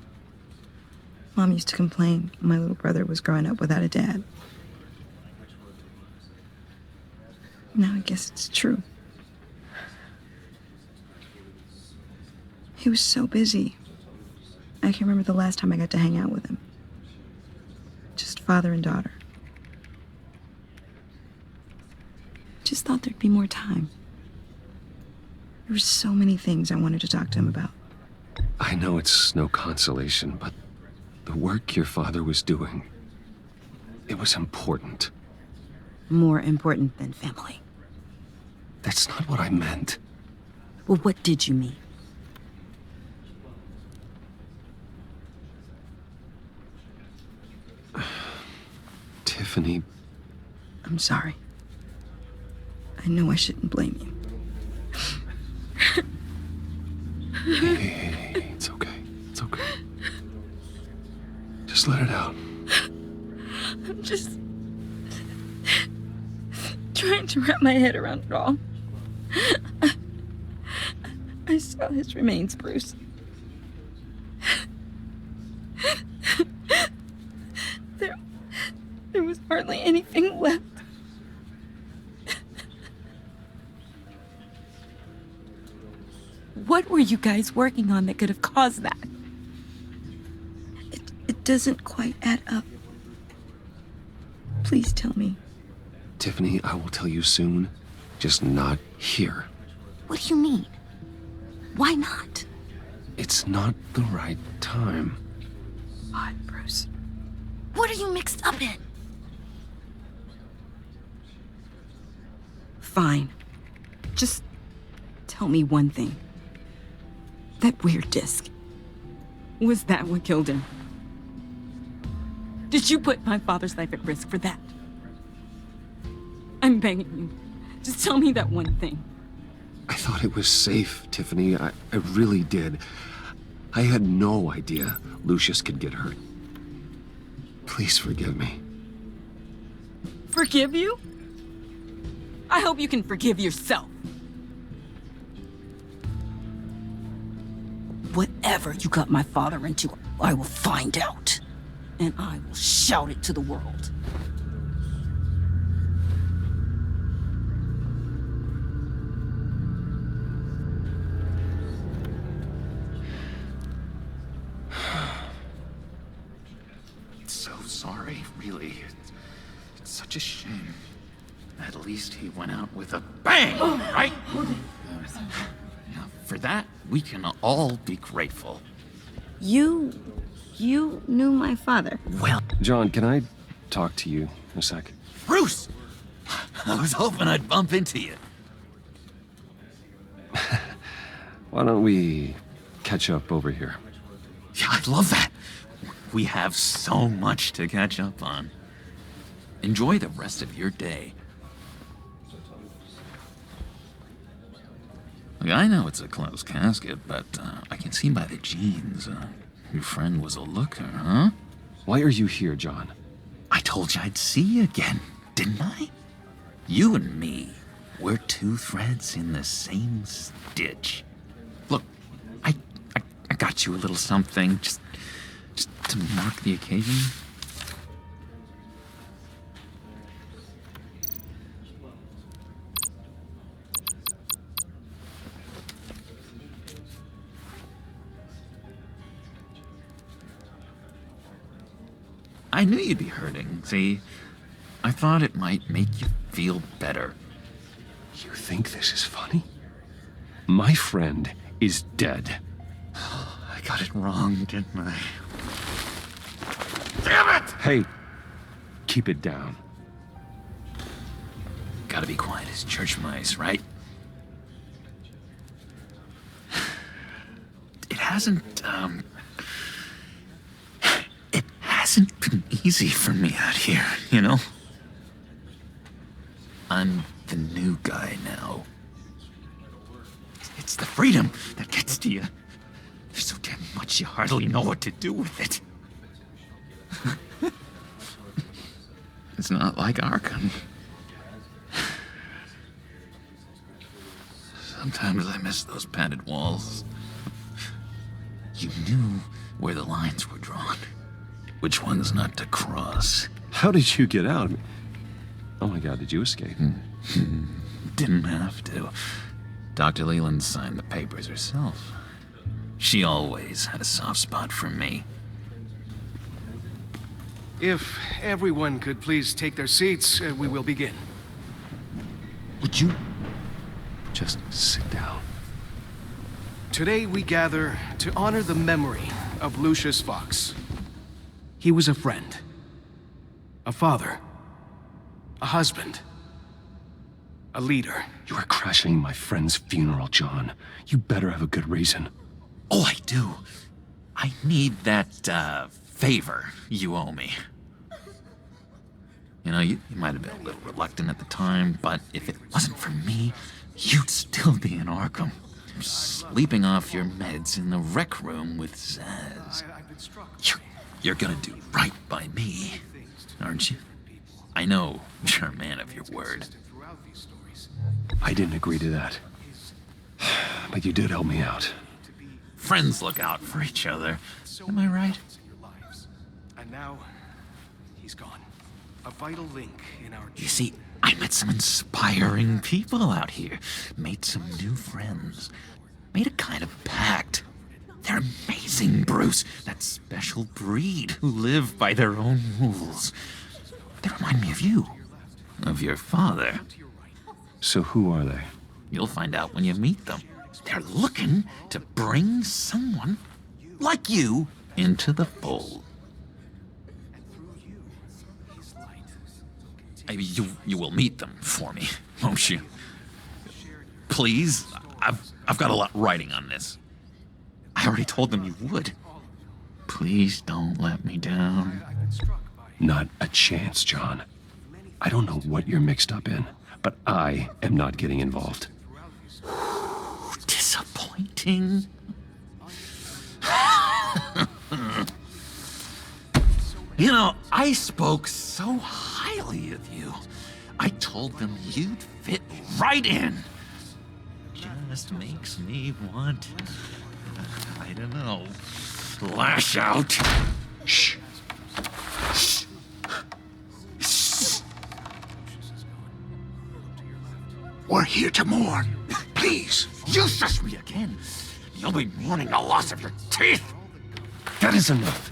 Mom used to complain when my little brother was growing up without a dad. Now I guess it's true. He was so busy. I can remember the last time I got to hang out with him. Just father and daughter. Just thought there'd be more time. There were so many things I wanted to talk to him about. I know it's no consolation, but the work your father was doing, it was important. More important than family. That's not what I meant. Well, what did you mean? Tiffany. I'm sorry. I know I shouldn't blame you. Hey, it's okay. It's okay. Just let it out. I'm just trying to wrap my head around it all. I saw his remains, Bruce. There was hardly anything left. What were you guys working on that could have caused that? It doesn't quite add up. Please tell me. Tiffany, I will tell you soon. Just not here. What do you mean? Why not? It's not the right time. What, Bruce? What are you mixed up in? Fine. Just tell me one thing. That weird disc. Was that what killed him? Did you put my father's life at risk for that? I'm begging you. Just tell me that one thing. I thought it was safe, Tiffany. I really did. I had no idea Lucius could get hurt. Please forgive me. Forgive you? I hope you can forgive yourself. Whatever you got my father into, I will find out. And I will shout it to the world. So sorry, really. It's such a shame. At least he went out with a bang, right? Yeah, for that, we can all be grateful. You knew my father. Well, John, can I talk to you a sec? Bruce! I was hoping I'd bump into you. Why don't we catch up over here? Yeah, I'd love that. We have so much to catch up on. Enjoy the rest of your day. Look, I know it's a closed casket, but I can see by the jeans, your friend was a looker, huh? Why are you here, John? I told you I'd see you again, didn't I? You and me, we're two threads in the same stitch. Look, I got you a little something, just to mark the occasion. I knew you'd be hurting, see? I thought it might make you feel better. You think this is funny? My friend is dead. I got it wrong, didn't I? Damn it! Hey, keep it down. Gotta be quiet as church mice, right? It hasn't been easy for me out here, you know? I'm the new guy now. It's the freedom that gets to you. There's so damn much you hardly know what to do with it. It's not like Arkham. Sometimes I miss those padded walls. You knew where the lines were drawn. Which ones not to cross. How did you get out? Oh my God, did you escape? Didn't have to. Dr. Leland signed the papers herself. She always had a soft spot for me. If everyone could please take their seats, we will begin. Would you just sit down? Today we gather to honor the memory of Lucius Fox. He was a friend, a father, a husband, a leader. You are crashing my friend's funeral, John. You better have a good reason. Oh, I do. I need that, favor you owe me. You know, you might have been a little reluctant at the time, but if it wasn't for me, you'd still be in Arkham. Sleeping off your meds in the rec room with Zaz. You're gonna do right by me, aren't you? I know you're a man of your word. I didn't agree to that. But you did help me out. Friends look out for each other. Am I right? And now, he's gone. A vital link in our... You see, I met some inspiring people out here. Made some new friends. Made a kind of pact. They're amazing, Bruce. That special breed who live by their own rules. They remind me of you. Of your father. So who are they? You'll find out when you meet them. They're looking to bring someone like you into the fold. You will meet them for me, won't you? Please, I've got a lot writing on this. already told them you would. Please don't let me down. Not a chance, John. I don't know what you're mixed up in, but I am not getting involved. Disappointing. You know, I spoke so highly of you. I told them you'd fit right in. Just makes me want, I don't know, lash out. Shh. We're here to mourn. Please, you shush me again. You'll be mourning the loss of your teeth. That is enough.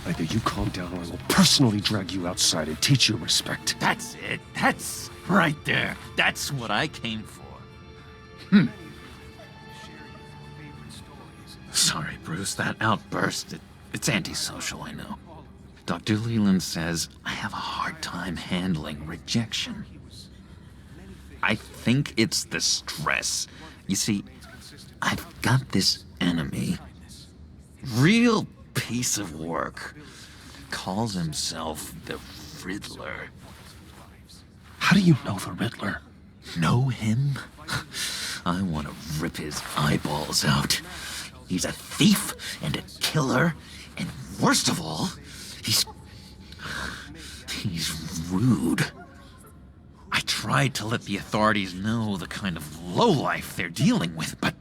Either you calm down or I will personally drag you outside and teach you respect. That's it. That's right there. That's what I came for. Sorry, Bruce, that outburst, it's antisocial, I know. Dr. Leland says I have a hard time handling rejection. I think it's the stress. You see, I've got this enemy. Real piece of work. Calls himself the Riddler. How do you know the Riddler? Know him? I want to rip his eyeballs out. He's a thief and a killer, and worst of all, he's rude. I tried to let the authorities know the kind of lowlife they're dealing with, but...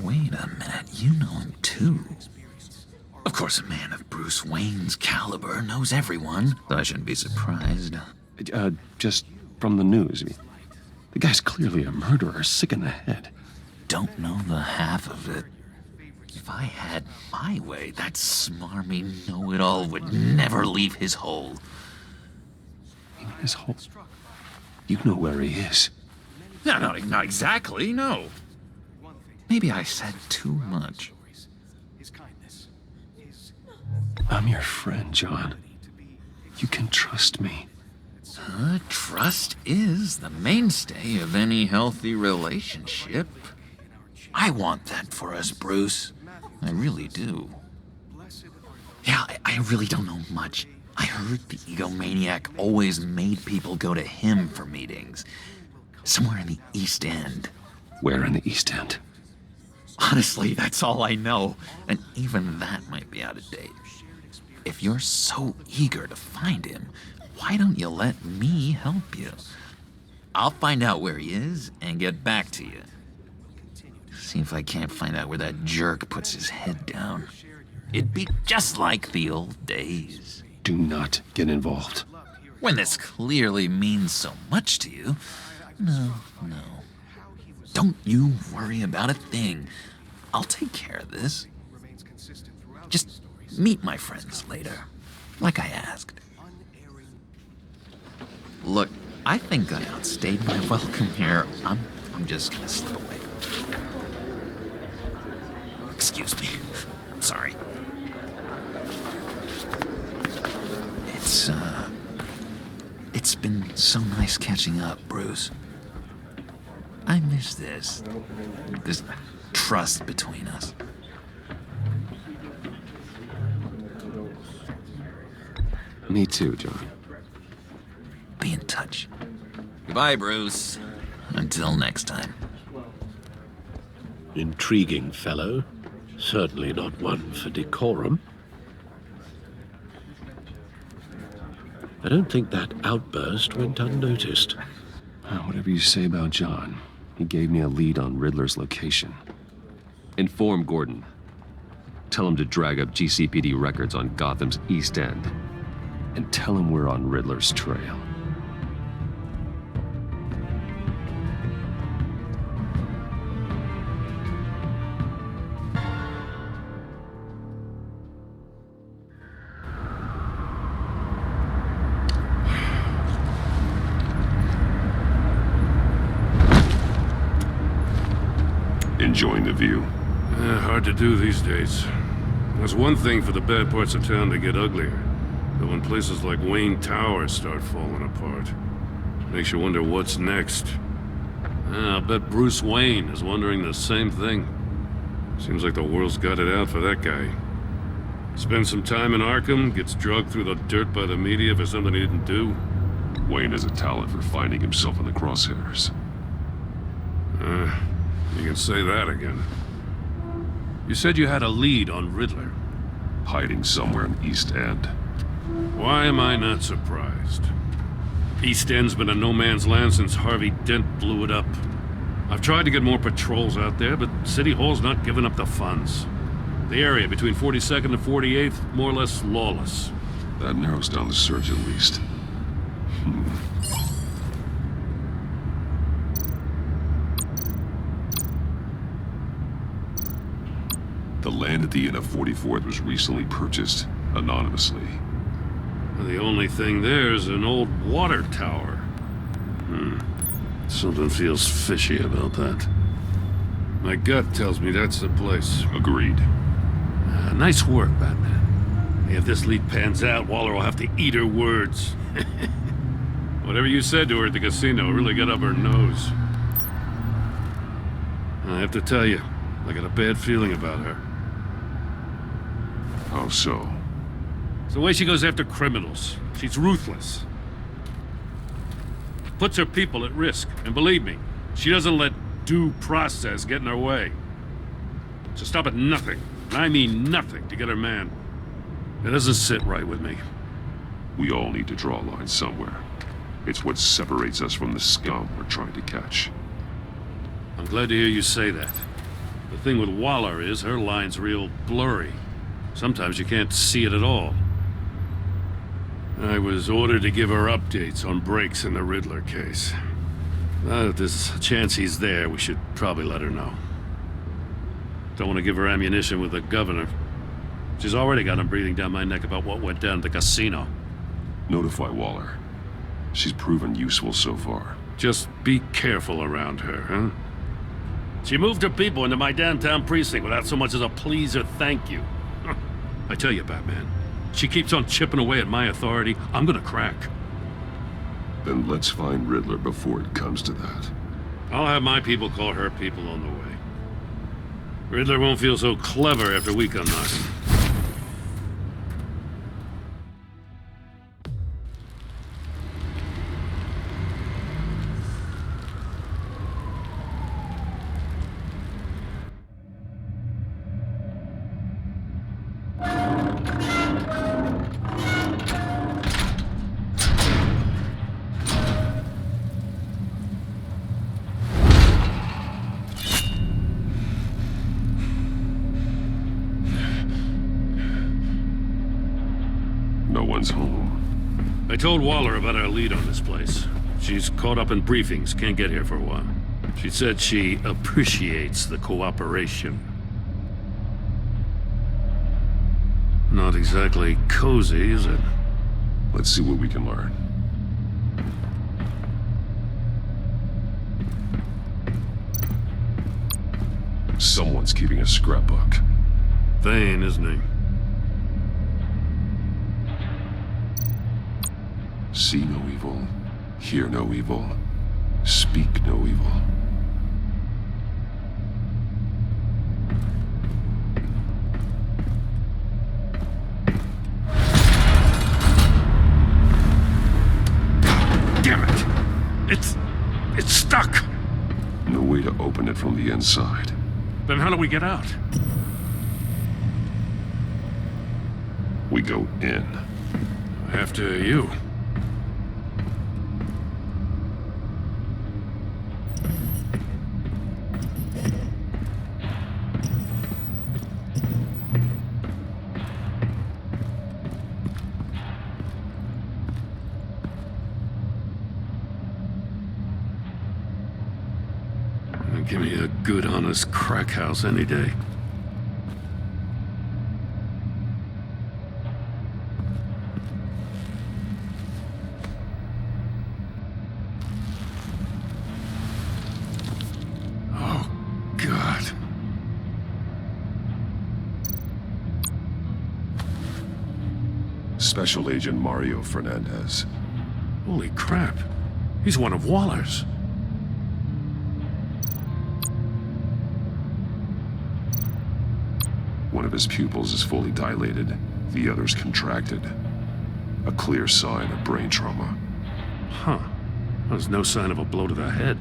Wait a minute, you know him too. Of course, a man of Bruce Wayne's caliber knows everyone, so I shouldn't be surprised. Just from the news. The guy's clearly a murderer, sick in the head. Don't know the half of it. If I had my way, that smarmy know-it-all would never leave his hole. His hole? You know where he is. No, not exactly, no. Maybe I said too much. I'm your friend, John. You can trust me. Trust is the mainstay of any healthy relationship. I want that for us, Bruce. I really do. Yeah, I really don't know much. I heard the egomaniac always made people go to him for meetings. Somewhere in the East End. Where in the East End? Honestly, that's all I know. And even that might be out of date. If you're so eager to find him, why don't you let me help you? I'll find out where he is and get back to you. See if I can't find out where that jerk puts his head down. It'd be just like the old days. Do not get involved. When this clearly means so much to you. No. Don't you worry about a thing. I'll take care of this. Just meet my friends later, like I asked. Look, I think I outstayed my welcome here. I'm just gonna slip away. Excuse me. I'm sorry. It's been so nice catching up, Bruce. I miss this trust between us. Me too, John. Be in touch. Goodbye, Bruce. Until next time. Intriguing fellow. Certainly not one for decorum. I don't think that outburst went unnoticed. Whatever you say about John, he gave me a lead on Riddler's location. Inform Gordon. Tell him to drag up GCPD records on Gotham's East End. And tell him we're on Riddler's trail. Enjoying the view? Hard to do these days. There's one thing for the bad parts of town to get uglier. But when places like Wayne Tower start falling apart, makes you wonder what's next. I'll bet Bruce Wayne is wondering the same thing. Seems like the world's got it out for that guy. Spends some time in Arkham, gets drugged through the dirt by the media for something he didn't do. Wayne has a talent for finding himself in the crosshairs. You can say that again. You said you had a lead on Riddler. Hiding somewhere in East End. Why am I not surprised? East End's been a no-man's land since Harvey Dent blew it up. I've tried to get more patrols out there, but City Hall's not giving up the funds. The area between 42nd and 48th, more or less lawless. That narrows down the search at least. The land at the end of 44th was recently purchased anonymously. The only thing there is an old water tower. Something feels fishy about that. My gut tells me that's the place. Agreed. Nice work, Batman. If this lead pans out, Waller will have to eat her words. Whatever you said to her at the casino really got up her nose. I have to tell you, I got a bad feeling about her. How so? It's the way she goes after criminals. She's ruthless. Puts her people at risk. And believe me, she doesn't let due process get in her way. She'll stop at nothing, and I mean nothing, to get her man. It doesn't sit right with me. We all need to draw a line somewhere. It's what separates us from the scum we're trying to catch. I'm glad to hear you say that. The thing with Waller is her line's real blurry. Sometimes you can't see it at all. I was ordered to give her updates on breaks in the Riddler case. If there's a chance he's there, we should probably let her know. Don't want to give her ammunition with the governor. She's already got him breathing down my neck about what went down at the casino. Notify Waller. She's proven useful so far. Just be careful around her, huh? She moved her people into my downtown precinct without so much as a please or thank you. I tell you, Batman, she keeps on chipping away at my authority, I'm gonna crack. Then let's find Riddler before it comes to that. I'll have my people call her people on the way. Riddler won't feel so clever after we come knocking. I told Waller about our lead on this place. She's caught up in briefings, can't get here for a while. She said she appreciates the cooperation. Not exactly cozy, is it? Let's see what we can learn. Someone's keeping a scrapbook. Thane, isn't he? See no evil, hear no evil, speak no evil. Damn it! It's stuck! No way to open it from the inside. Then how do we get out? We go in. After you. Give me a good, honest crack house any day. Oh, God. Special Agent Mario Fernandez. Holy crap. He's one of Waller's. One of his pupils is fully dilated, the other's contracted. A clear sign of brain trauma. Huh. There's no sign of a blow to the head.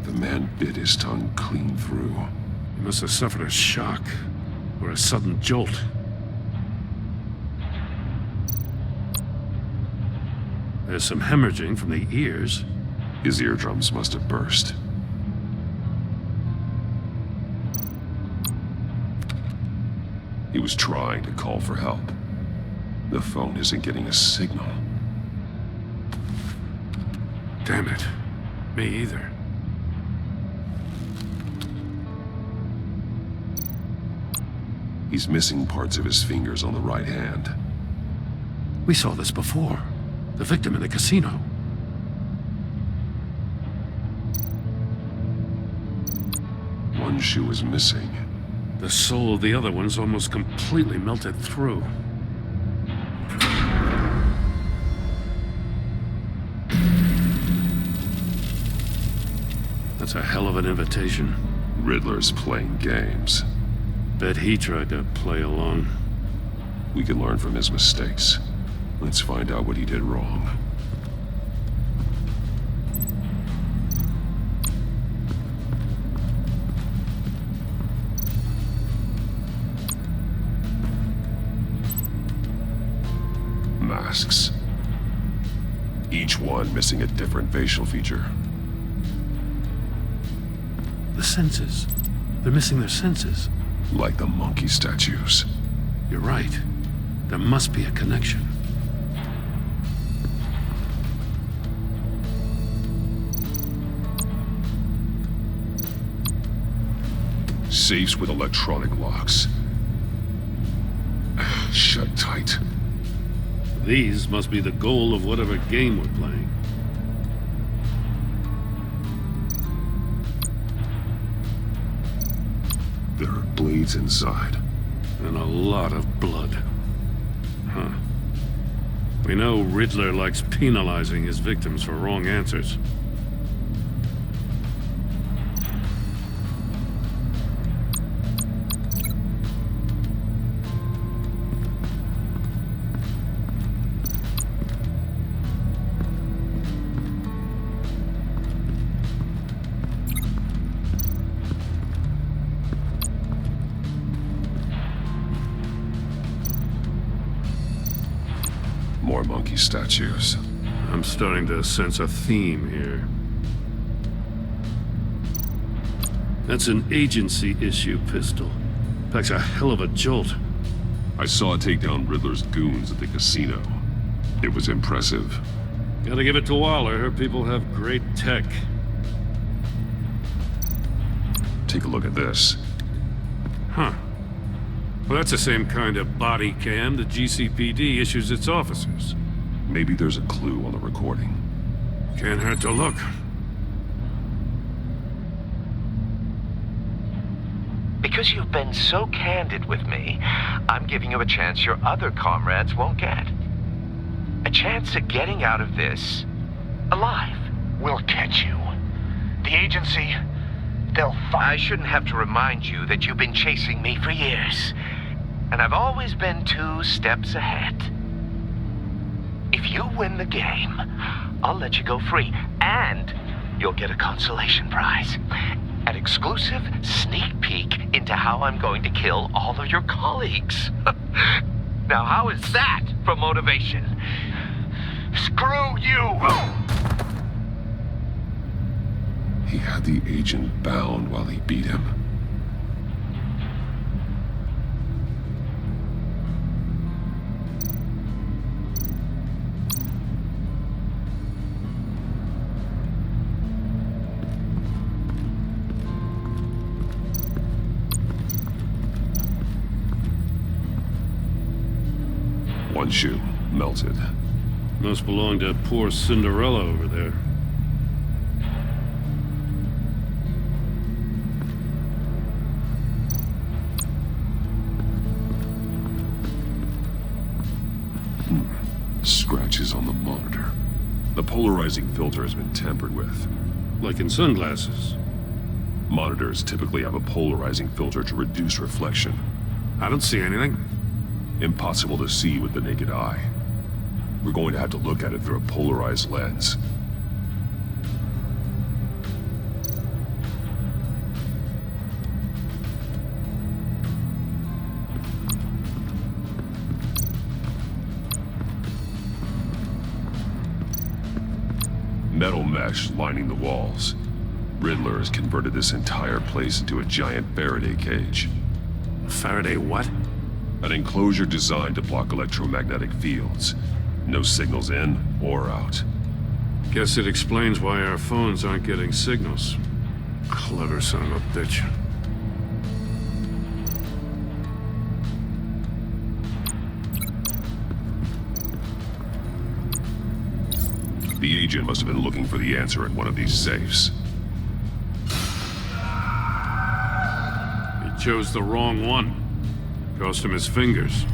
The man bit his tongue clean through. He must have suffered a shock, or a sudden jolt. There's some hemorrhaging from the ears. His eardrums must have burst. He was trying to call for help. The phone isn't getting a signal. Damn it. Me either. He's missing parts of his fingers on the right hand. We saw this before. The victim in the casino. One shoe is missing. The sole of the other one's almost completely melted through. That's a hell of an invitation. Riddler's playing games. Bet he tried to play along. We can learn from his mistakes. Let's find out what he did wrong. Masks. Each one missing a different facial feature. The senses. They're missing their senses. Like the monkey statues. You're right. There must be a connection. Safes with electronic locks. Shut tight. These must be the goal of whatever game we're playing. There are blades inside. And a lot of blood. Huh. We know Riddler likes penalizing his victims for wrong answers. More monkey statues. I'm starting to sense a theme here. That's an agency-issue pistol. Packs a hell of a jolt. I saw it take down Riddler's goons at the casino. It was impressive. Gotta give it to Waller. Her people have great tech. Take a look at this. Huh. Well, that's the same kind of body cam the GCPD issues its officers. Maybe there's a clue on the recording. Can't hurt to look. Because you've been so candid with me, I'm giving you a chance your other comrades won't get. A chance at getting out of this alive. We'll catch you. The agency, they'll find... I shouldn't have to remind you that you've been chasing me for years. And I've always been 2 steps ahead. If you win the game, I'll let you go free. And you'll get a consolation prize. An exclusive sneak peek into how I'm going to kill all of your colleagues. Now, how is that for motivation? Screw you! He had the agent bound while he beat him. One shoe melted. Must belong to poor Cinderella over there. Scratches on the monitor. The polarizing filter has been tampered with. Like in sunglasses. Monitors typically have a polarizing filter to reduce reflection. I don't see anything. Impossible to see with the naked eye. We're going to have to look at it through a polarized lens. Metal mesh lining the walls. Riddler has converted this entire place into a giant Faraday cage. Faraday what? An enclosure designed to block electromagnetic fields. No signals in or out. Guess it explains why our phones aren't getting signals. Clever son of a bitch. The agent must have been looking for the answer in one of these safes. He chose the wrong one. Cost him his fingers.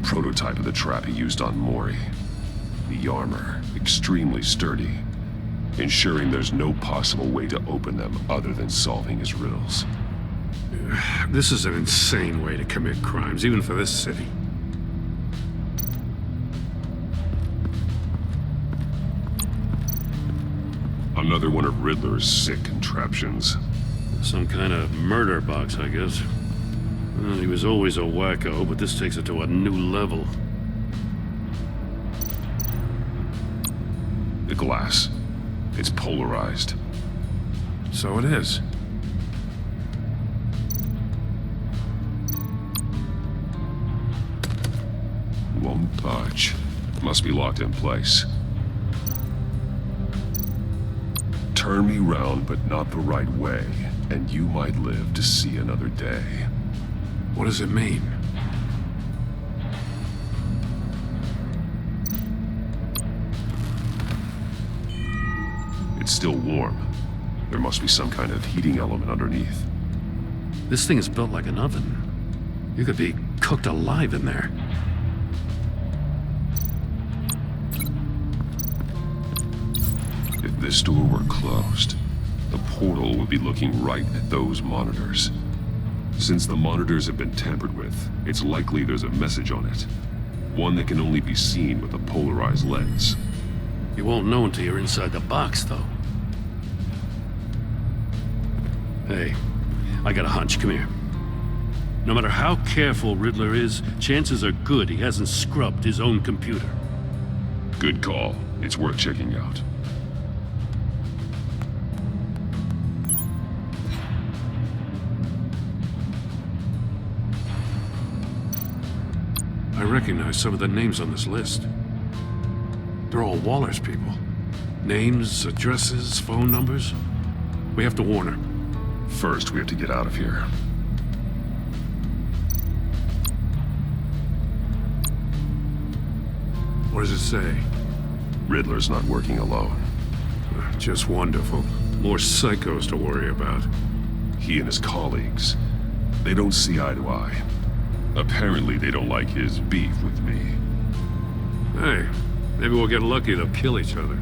Prototype of the trap he used on Mori. The armor, extremely sturdy, ensuring there's no possible way to open them other than solving his riddles. This is an insane way to commit crimes, even for this city. Another one of Riddler's sick contraptions. Some kind of murder box, I guess. Well, he was always a wacko, but this takes it to a new level. The glass. It's polarized. So it is. Won't budge. Must be locked in place. Turn me round, but not the right way, and you might live to see another day. What does it mean? It's still warm. There must be some kind of heating element underneath. This thing is built like an oven. You could be cooked alive in there. If this door were closed, the portal would be looking right at those monitors. Since the monitors have been tampered with, it's likely there's a message on it. One that can only be seen with a polarized lens. You won't know until you're inside the box, though. Hey, I got a hunch. Come here. No matter how careful Riddler is, chances are good he hasn't scrubbed his own computer. Good call. It's worth checking out. I recognize some of the names on this list. They're all Waller's people. Names, addresses, phone numbers. We have to warn her. First, we have to get out of here. What does it say? Riddler's not working alone. Just wonderful. More psychos to worry about. He and his colleagues, they don't see eye to eye. Apparently, they don't like his beef with me. Hey, maybe we'll get lucky they'll kill each other.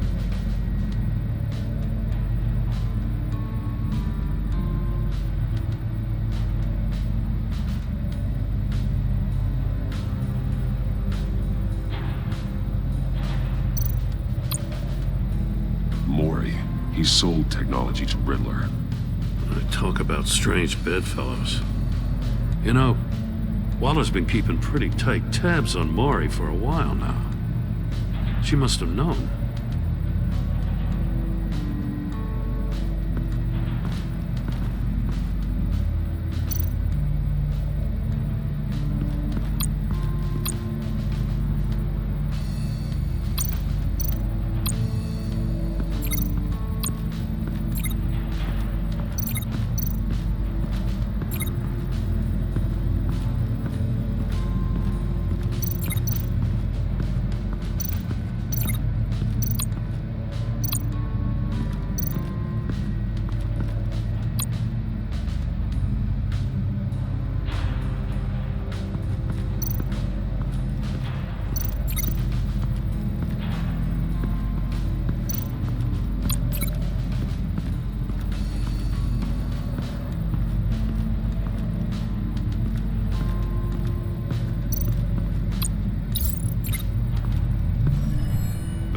Mori, he sold technology to Riddler. Talk about strange bedfellows. You know, Waller's been keeping pretty tight tabs on Mori for a while now. She must have known.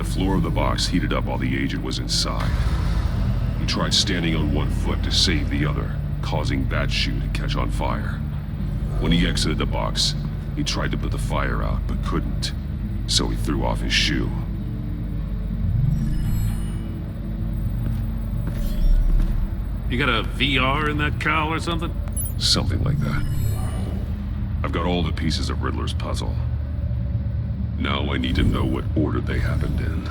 floor of the box heated up while the agent was inside. He tried standing on one foot to save the other, causing that shoe to catch on fire. When he exited the box, he tried to put the fire out, but couldn't, so he threw off his shoe. You got a VR in that cowl or something? Something like that. I've got all the pieces of Riddler's puzzle. Now I need to know what order they happened in.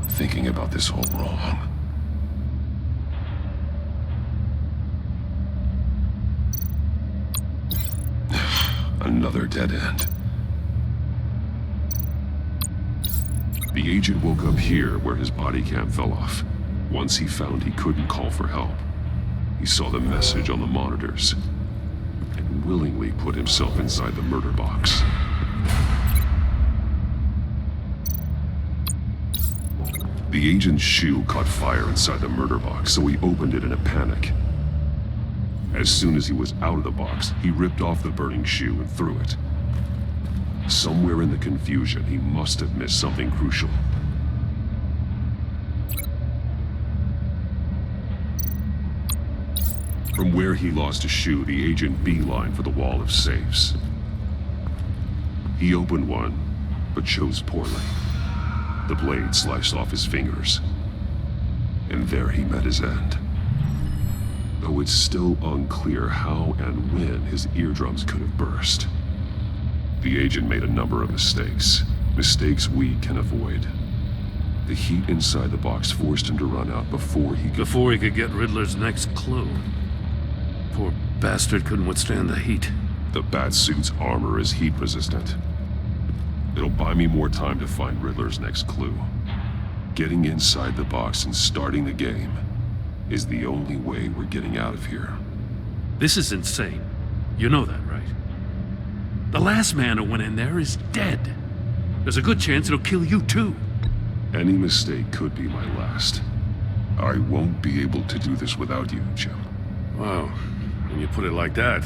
Thinking about this all wrong. Another dead end. The agent woke up here where his body cam fell off. Once he found he couldn't call for help, he saw the message on the monitors and willingly put himself inside the murder box. The agent's shoe caught fire inside the murder box, so he opened it in a panic. As soon as he was out of the box, he ripped off the burning shoe and threw it. Somewhere in the confusion, he must have missed something crucial. From where he lost a shoe, the agent beelined for the wall of safes. He opened one, but chose poorly. The blade sliced off his fingers, and there he met his end. Though it's still unclear how and when his eardrums could have burst. The agent made a number of mistakes we can avoid. The heat inside the box forced him to run out before he could get Riddler's next clue. Poor bastard couldn't withstand the heat. The Batsuit's armor is heat resistant. It'll buy me more time to find Riddler's next clue. Getting inside the box and starting the game is the only way we're getting out of here. This is insane. You know that, right? The last man who went in there is dead. There's a good chance it'll kill you too. Any mistake could be my last. I won't be able to do this without you, Jim. Wow, when you put it like that,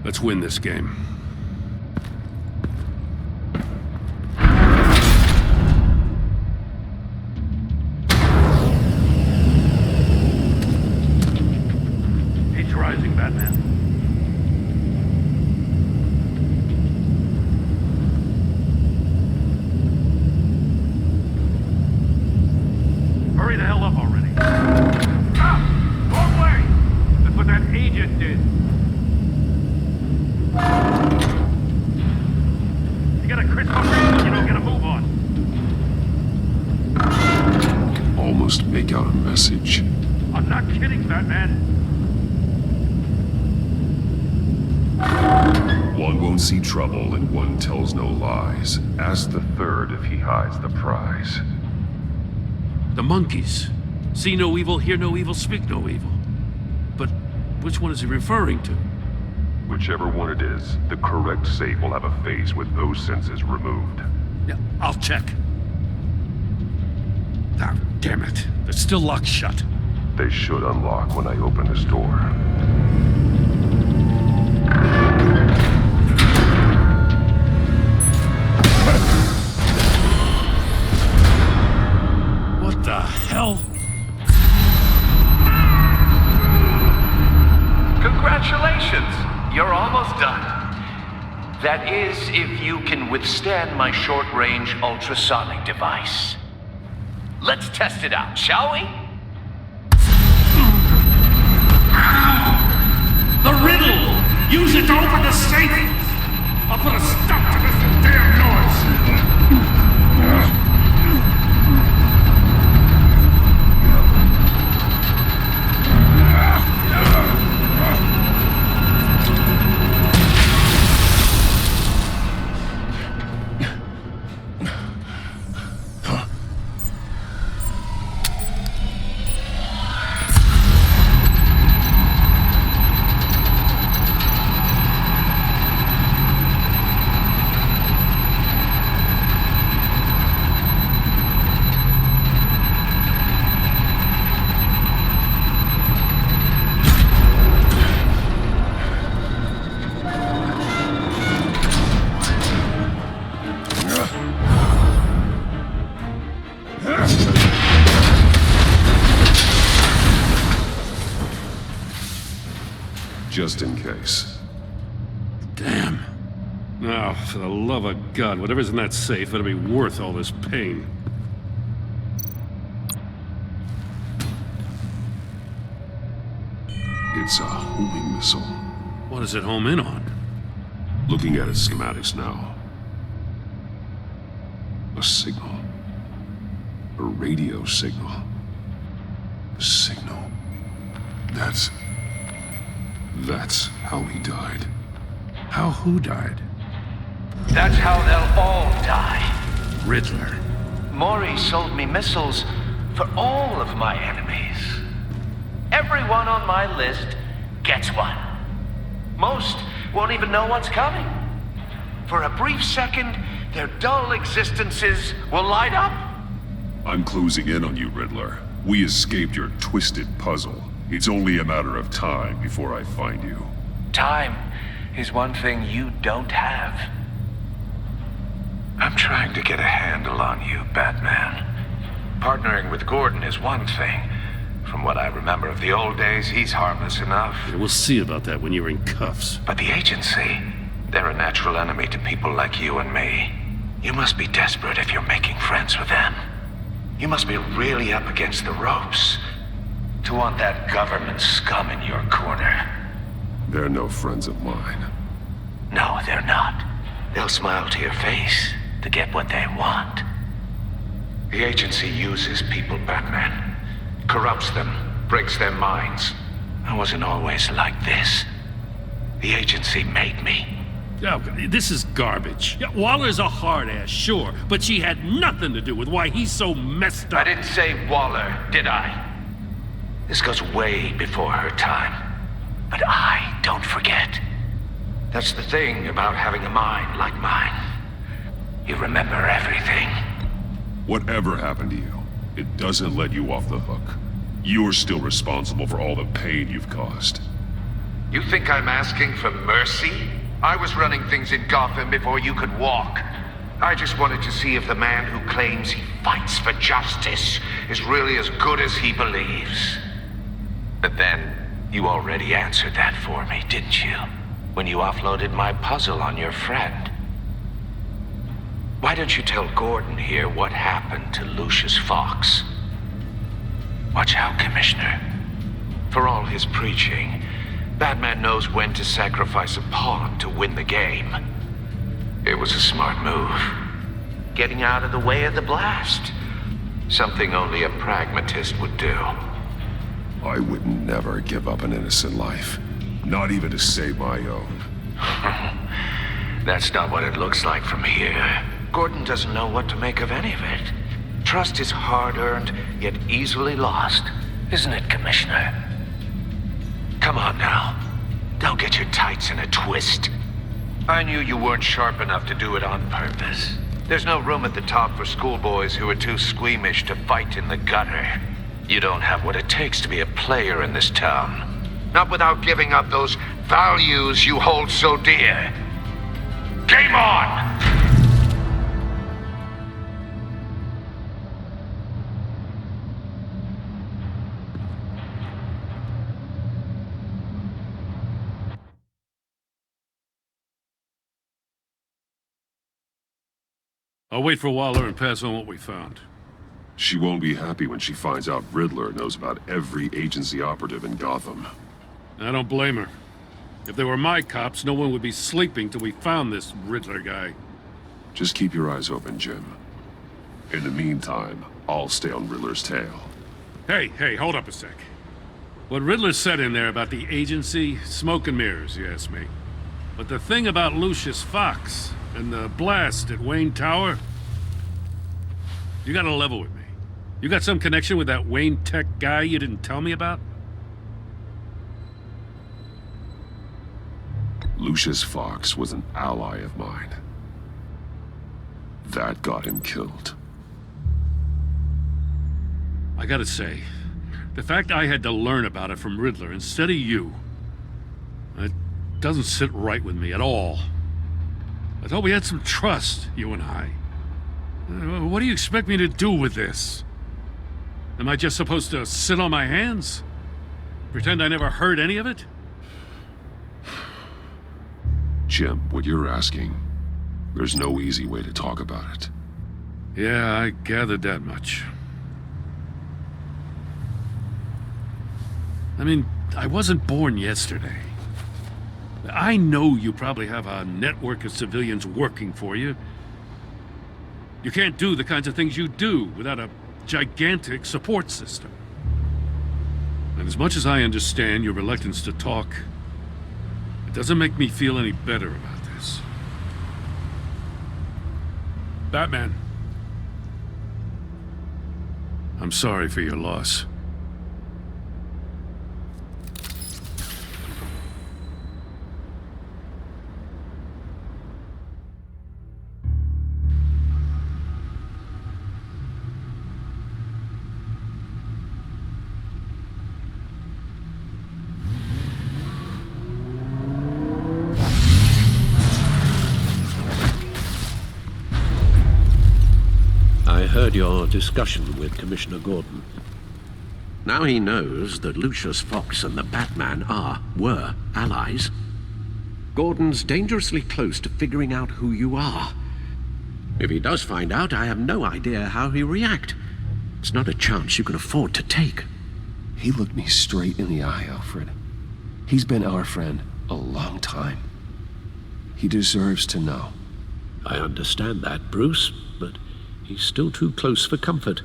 let's win this game. Heat's rising, Batman. Hurry the hell up already. Ah! Wrong way! That's what that agent did. You got a crystal ring, you don't get a move on. Almost make out a message. I'm not kidding, Batman. One won't see trouble and one tells no lies. Ask the third if he hides the prize. The monkeys. See no evil, hear no evil, speak no evil. But which one is he referring to? Whichever one it is, the correct safe will have a face with those senses removed. Yeah, I'll check. Ah, damn it. They're still locked shut. They should unlock when I open this door. What the hell? Congratulations! You're almost done. That is, if you can withstand my short-range ultrasonic device. Let's test it out, shall we? The riddle! Use it to open the safe! I'll put a stop to this damn noise! just in case. Damn. Now, for the love of God, whatever's in that safe better be worth all this pain. It's a homing missile. What does it home in on? Looking at its schematics now. A signal. A radio signal. A signal. That's how he died. How who died? That's how they'll all die. Riddler. Maury sold me missiles for all of my enemies. Everyone on my list gets one. Most won't even know what's coming. For a brief second, their dull existences will light up. I'm closing in on you, Riddler. We escaped your twisted puzzle. It's only a matter of time before I find you. Time is one thing you don't have. I'm trying to get a handle on you, Batman. Partnering with Gordon is one thing. From what I remember of the old days, he's harmless enough. Yeah, we'll see about that when you're in cuffs. But the agency, they're a natural enemy to people like you and me. You must be desperate if you're making friends with them. You must be really up against the ropes to want that government scum in your corner. They're no friends of mine. No, they're not. They'll smile to your face to get what they want. The agency uses people, Batman. Corrupts them, breaks their minds. I wasn't always like this. The agency made me. Oh, this is garbage. Yeah, Waller's a hard-ass, sure, but she had nothing to do with why he's so messed up. I didn't say Waller, did I? This goes way before her time. But I don't forget. That's the thing about having a mind like mine. You remember everything. Whatever happened to you, it doesn't let you off the hook. You're still responsible for all the pain you've caused. You think I'm asking for mercy? I was running things in Gotham before you could walk. I just wanted to see if the man who claims he fights for justice is really as good as he believes. But then, you already answered that for me, didn't you? When you offloaded my puzzle on your friend. Why don't you tell Gordon here what happened to Lucius Fox? Watch out, Commissioner. For all his preaching, Batman knows when to sacrifice a pawn to win the game. It was a smart move. Getting out of the way of the blast. Something only a pragmatist would do. I would never give up an innocent life. Not even to save my own. That's not what it looks like from here. Gordon doesn't know what to make of any of it. Trust is hard-earned, yet easily lost. Isn't it, Commissioner? Come on now. Don't get your tights in a twist. I knew you weren't sharp enough to do it on purpose. There's no room at the top for schoolboys who are too squeamish to fight in the gutter. You don't have what it takes to be a player in this town. Not without giving up those values you hold so dear. Game on! I'll wait for Waller and pass on what we found. She won't be happy when she finds out Riddler knows about every agency operative in Gotham. I don't blame her. If they were my cops, no one would be sleeping till we found this Riddler guy. Just keep your eyes open, Jim. In the meantime, I'll stay on Riddler's tail. Hey, hold up a sec. What Riddler said in there about the agency, smoke and mirrors, you ask me. But the thing about Lucius Fox and the blast at Wayne Tower, you gotta level with me. You got some connection with that Wayne Tech guy you didn't tell me about? Lucius Fox was an ally of mine. That got him killed. I gotta say, the fact I had to learn about it from Riddler instead of you, it doesn't sit right with me at all. I thought we had some trust, you and I. What do you expect me to do with this? Am I just supposed to sit on my hands? Pretend I never heard any of it? Jim, what you're asking, there's no easy way to talk about it. Yeah, I gathered that much. I mean, I wasn't born yesterday. I know you probably have a network of civilians working for you. You can't do the kinds of things you do without a gigantic support system. And as much as I understand your reluctance to talk, it doesn't make me feel any better about this. Batman, I'm sorry for your loss. I heard your discussion with Commissioner Gordon. Now he knows that Lucius Fox and the Batman were allies. Gordon's dangerously close to figuring out who you are. If he does find out, I have no idea how he'll react. It's not a chance you can afford to take. He looked me straight in the eye, Alfred. He's been our friend a long time. He deserves to know. I understand that, Bruce, but he's still too close for comfort.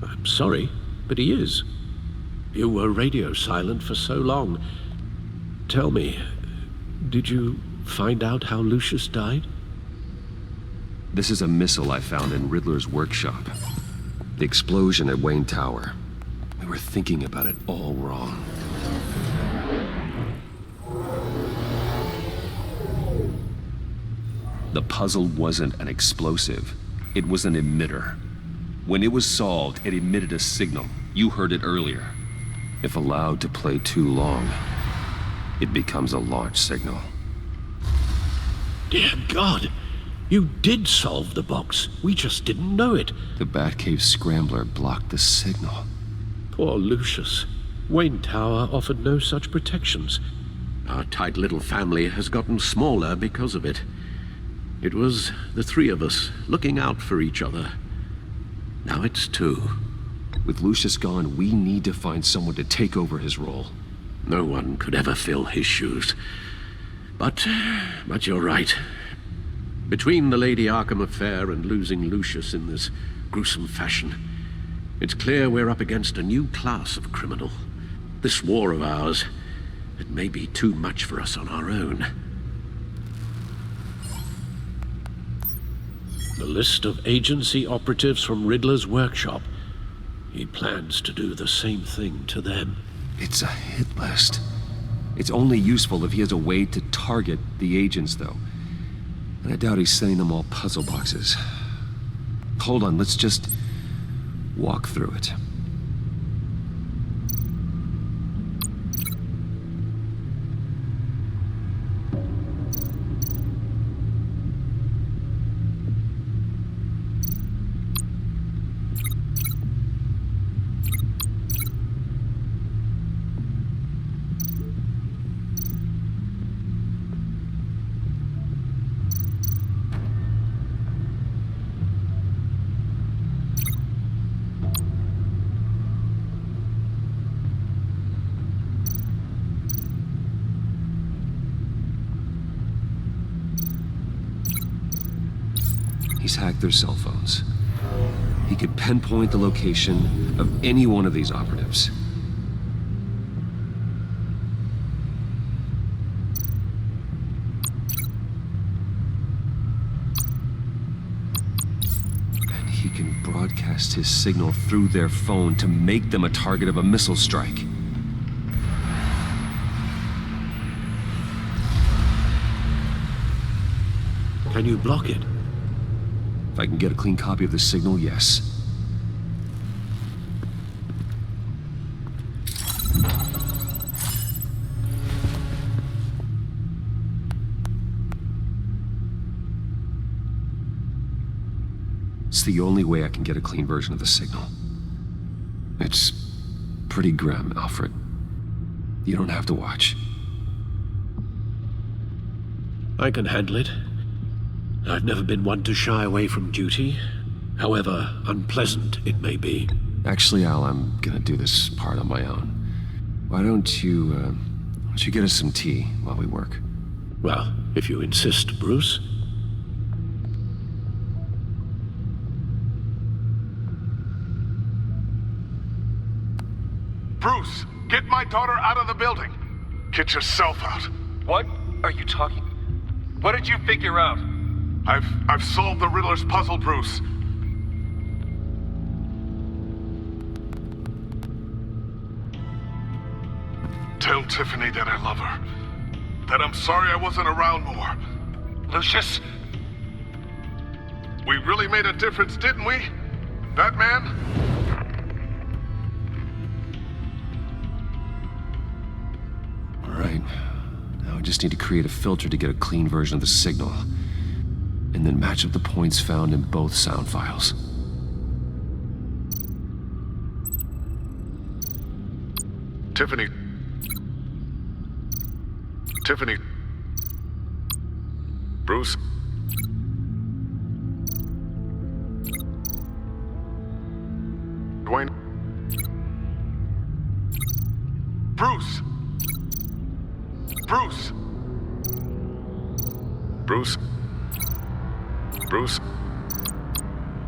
I'm sorry, but he is. You were radio silent for so long. Tell me, did you find out how Lucius died? This is a missile I found in Riddler's workshop. The explosion at Wayne Tower. We were thinking about it all wrong. The puzzle wasn't an explosive. It was an emitter. When it was solved, it emitted a signal. You heard it earlier. If allowed to play too long, it becomes a launch signal. Dear God! You did solve the box. We just didn't know it. The Batcave scrambler blocked the signal. Poor Lucius. Wayne Tower offered no such protections. Our tight little family has gotten smaller because of it. It was the three of us looking out for each other. Now it's two. With Lucius gone, we need to find someone to take over his role. No one could ever fill his shoes. But you're right. Between the Lady Arkham affair and losing Lucius in this gruesome fashion, it's clear we're up against a new class of criminal. This war of ours, it may be too much for us on our own. The list of agency operatives from Riddler's workshop. He plans to do the same thing to them. It's a hit list. It's only useful if he has a way to target the agents, though. And I doubt he's sending them all puzzle boxes. Hold on, let's just walk through it. He's hacked their cell phones. He could pinpoint the location of any one of these operatives. And he can broadcast his signal through their phone to make them a target of a missile strike. Can you block it? If I can get a clean copy of the signal, yes. It's the only way I can get a clean version of the signal. It's pretty grim, Alfred. You don't have to watch. I can handle it. I've never been one to shy away from duty, however unpleasant it may be. Actually, Al, I'm gonna do this part on my own. Why don't you get us some tea while we work? Well, if you insist, Bruce. Bruce, get my daughter out of the building. Get yourself out. What are you talking? What did you figure out? I've solved the Riddler's puzzle, Bruce. Tell Tiffany that I love her. That I'm sorry I wasn't around more. Lucius? We really made a difference, didn't we? Batman? All right. Now I just need to create a filter to get a clean version of the signal. And then match up the points found in both sound files. Tiffany. Bruce. Dwayne.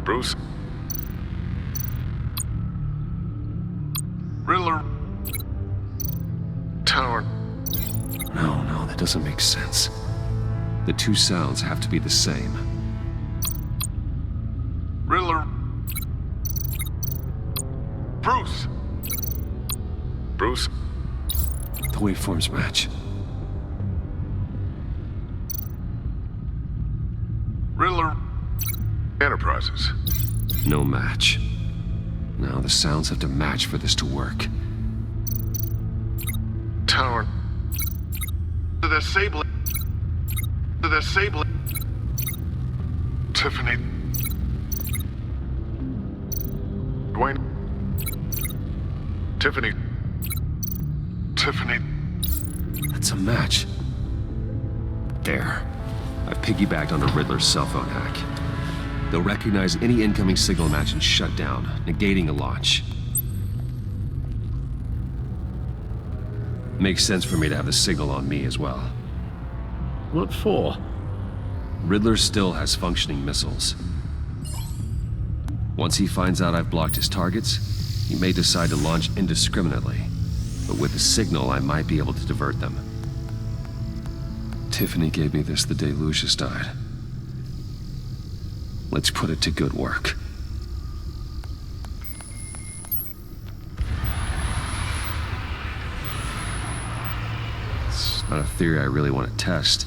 Bruce. Riddler. Tower. No, that doesn't make sense. The two sounds have to be the same. Riddler. Bruce. The waveforms match. Riddler. Enterprises. No match. Now the sounds have to match for this to work. Tower. The Sable. Tiffany. Dwayne. Tiffany. That's a match. There. I've piggybacked on a Riddler's cell phone hack. They'll recognize any incoming signal match and shut down, negating a launch. Makes sense for me to have the signal on me as well. What for? Riddler still has functioning missiles. Once he finds out I've blocked his targets, he may decide to launch indiscriminately. But with the signal, I might be able to divert them. Tiffany gave me this the day Lucius died. Let's put it to good work. It's not a theory I really want to test.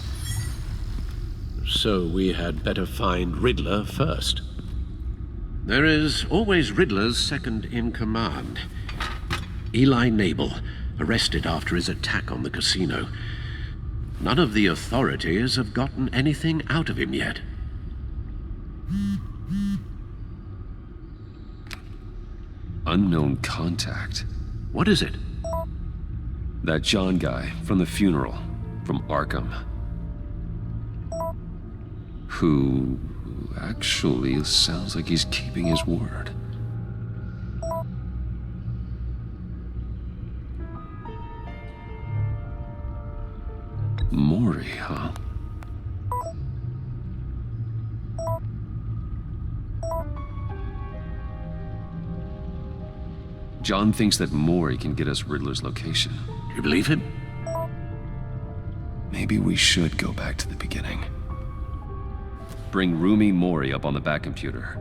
So we had better find Riddler first. There is always Riddler's second in command. Eli Nabel, arrested after his attack on the casino. None of the authorities have gotten anything out of him yet. Unknown contact. What is it? That John guy from the funeral, from Arkham. Who actually sounds like he's keeping his word. Maury, huh? John thinks that Maury can get us Riddler's location. You believe him? Maybe we should go back to the beginning. Bring Roomy Maury up on the back computer.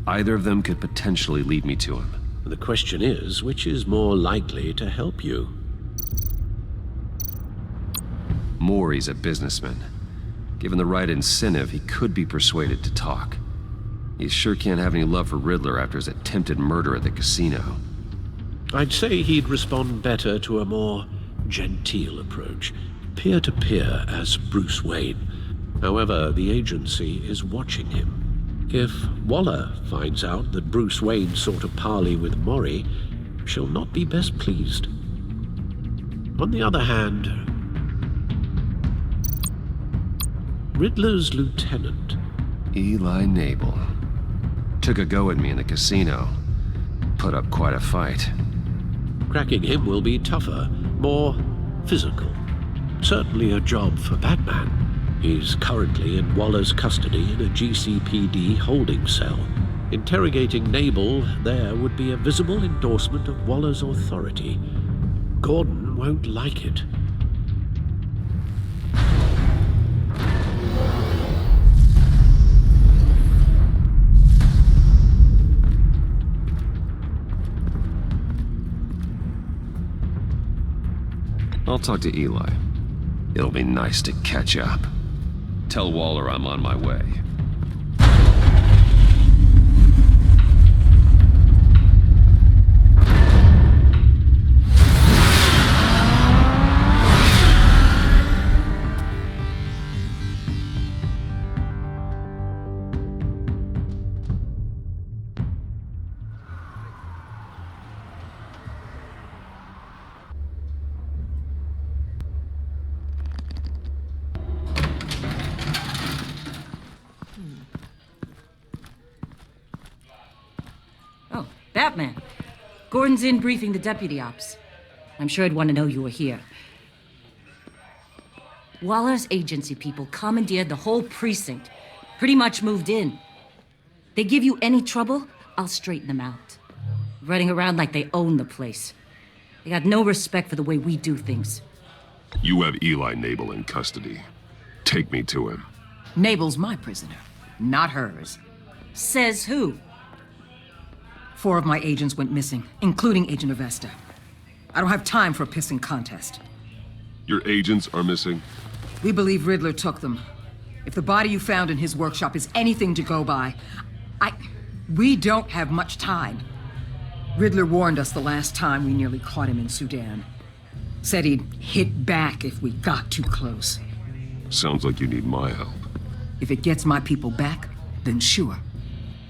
Either of them could potentially lead me to him. The question is, which is more likely to help you? Maury's a businessman. Given the right incentive, he could be persuaded to talk. He sure can't have any love for Riddler after his attempted murder at the casino. I'd say he'd respond better to a more genteel approach, peer-to-peer as Bruce Wayne. However, the agency is watching him. If Waller finds out that Bruce Wayne sought a parley with Maury, she'll not be best pleased. On the other hand, Riddler's lieutenant, Eli Nabel, took a go at me in the casino. Put up quite a fight. cracking him will be tougher, more physical. Certainly a job for Batman. He's currently in Waller's custody in a GCPD holding cell. Interrogating Nabel there would be a visible endorsement of Waller's authority. Gordon won't like it. I'll talk to Eli. It'll be nice to catch up. Tell Waller I'm on my way. Batman. Gordon's in briefing the deputy ops. I'm sure I'd want to know you were here. Waller's agency people commandeered the whole precinct. Pretty much moved in. They give you any trouble, I'll straighten them out. Running around like they own the place. They got no respect for the way we do things. You have Eli Nabel in custody. Take me to him. Nabel's my prisoner, not hers. Says who? 4 of my agents went missing, including Agent Avesta. I don't have time for a pissing contest. Your agents are missing? We believe Riddler took them. If the body you found in his workshop is anything to go by, we don't have much time. Riddler warned us the last time we nearly caught him in Sudan. Said he'd hit back if we got too close. Sounds like you need my help. If it gets my people back, then sure.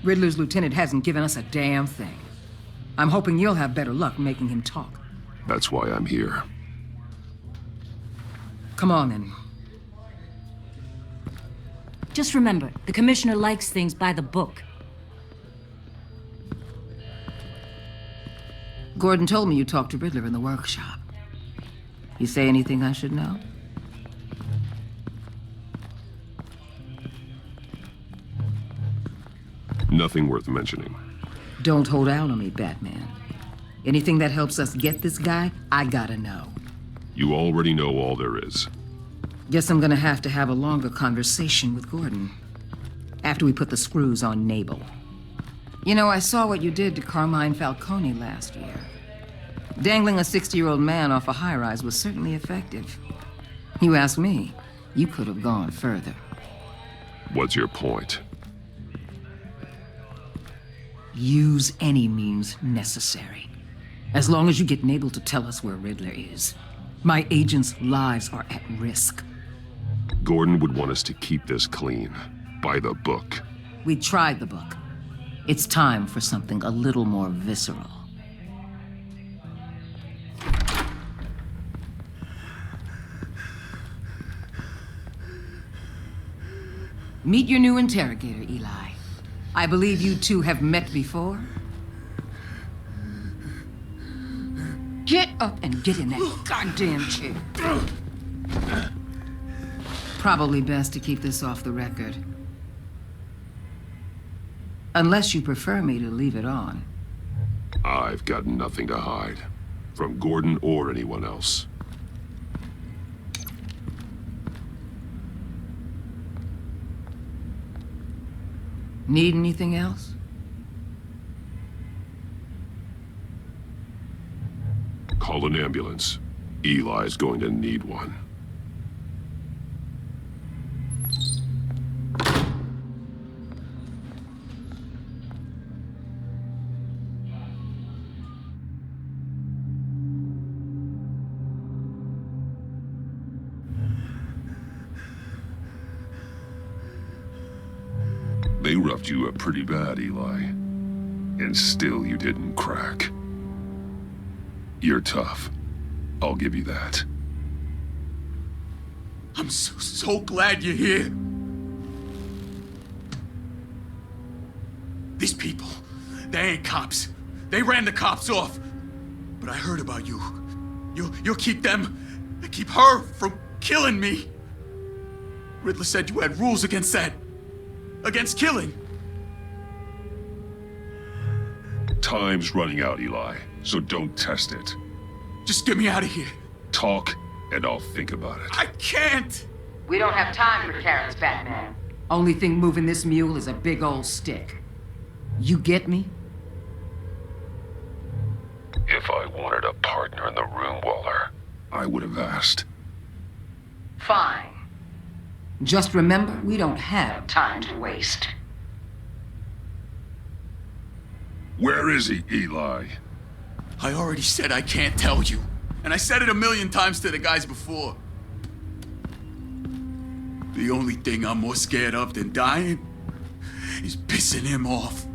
Riddler's lieutenant hasn't given us a damn thing. I'm hoping you'll have better luck making him talk. That's why I'm here. Come on, then. Just remember, the commissioner likes things by the book. Gordon told me you talked to Riddler in the workshop. You say anything I should know? Nothing worth mentioning. Don't hold out on me, Batman. Anything that helps us get this guy, I gotta know. You already know all there is. Guess I'm gonna have to have a longer conversation with Gordon. After we put the screws on Nabel. You know, I saw what you did to Carmine Falcone last year. Dangling a 60-year-old man off a high-rise was certainly effective. You ask me, you could have gone further. What's your point? Use any means necessary. As long as you get Nabel to tell us where Riddler is. My agents' lives are at risk. Gordon would want us to keep this clean. By the book. We tried the book. It's time for something a little more visceral. Meet your new interrogator, Eli. I believe you two have met before. Get up and get in that goddamn chair. Probably best to keep this off the record. Unless you prefer me to leave it on. I've got nothing to hide. From Gordon or anyone else. Need anything else? Call an ambulance. Eli's going to need one. They roughed you up pretty bad, Eli. And still you didn't crack. You're tough. I'll give you that. I'm so glad you're here. These people, they ain't cops. They ran the cops off. But I heard about you. You'll keep them, keep her from killing me. Riddler said you had rules against that. Against killing. Time's running out, Eli, so don't test it. Just get me out of here. Talk, and I'll think about it. I can't! We don't have time for carrots, Batman. Only thing moving this mule is a big old stick. You get me? If I wanted a partner in the room, Waller, I would have asked. Fine. Just remember, we don't have time to waste. Where is he, Eli? I already said I can't tell you. And I said it 1,000,000 times to the guys before. The only thing I'm more scared of than dying is pissing him off.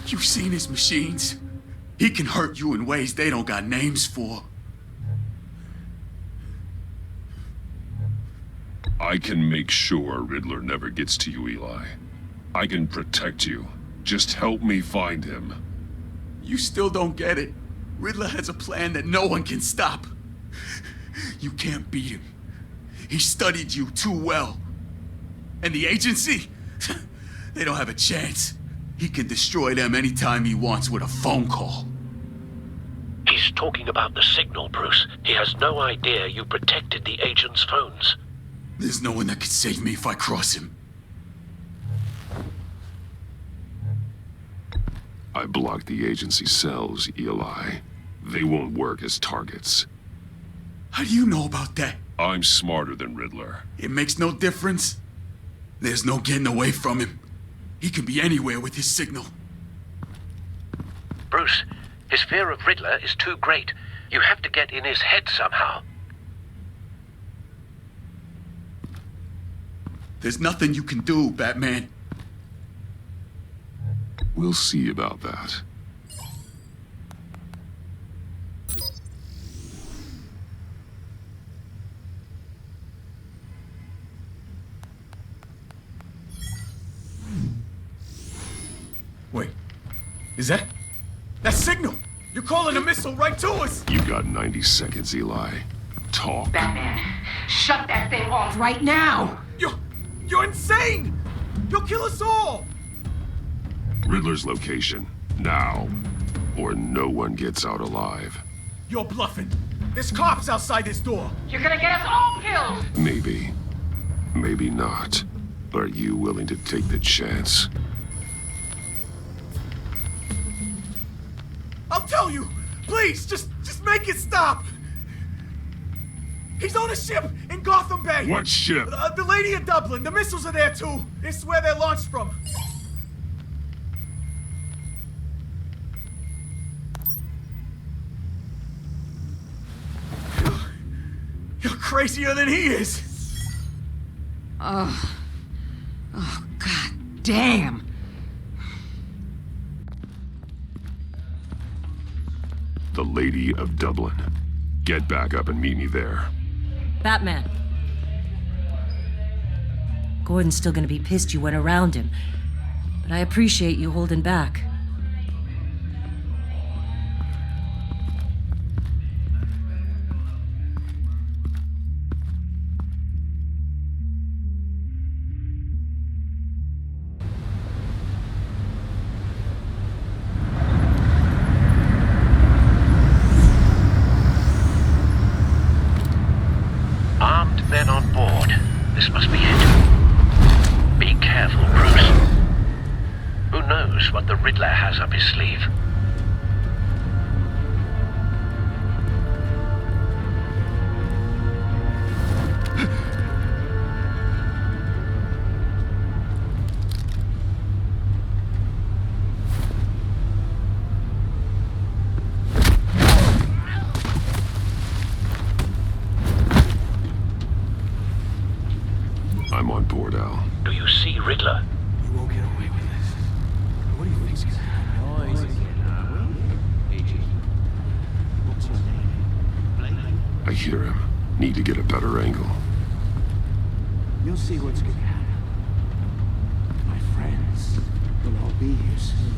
You've seen his machines. He can hurt you in ways they don't got names for. I can make sure Riddler never gets to you, Eli. I can protect you. Just help me find him. You still don't get it. Riddler has a plan that no one can stop. You can't beat him. He studied you too well. And the agency? They don't have a chance. He can destroy them anytime he wants with a phone call. He's talking about the signal, Bruce. He has no idea you protected the agent's phones. There's no one that can save me if I cross him. I blocked the agency cells, Eli. They won't work as targets. How do you know about that? I'm smarter than Riddler. It makes no difference. There's no getting away from him. He can be anywhere with his signal. Bruce, his fear of Riddler is too great. You have to get in his head somehow. There's nothing you can do, Batman. We'll see about that. Wait, is that signal? You're calling a missile right to us! You got 90 seconds, Eli. Talk. Batman, shut that thing off right now! You're insane! You'll kill us all! Riddler's location, now, or no one gets out alive. You're bluffing. There's cops outside this door. You're gonna get us all killed! Maybe. Maybe not. Are you willing to take the chance? I'll tell you! Please, just make it stop! He's on a ship in Gotham Bay! What ship? The Lady of Dublin. The missiles are there, too. This is where they're launched from. You're crazier than he is! Oh, God damn! The Lady of Dublin. Get back up and meet me there. Batman. Gordon's still gonna be pissed you went around him, but I appreciate you holding back. Men on board. This must be it. Be careful, Bruce. Who knows what the Riddler has up his sleeve? I'm on board, Al. Do you see Riddler? You won't get away with this. What do you think's gonna happen? What's your name? Blake? I hear him. Need to get a better angle. You'll see what's gonna happen. My friends will all be here soon.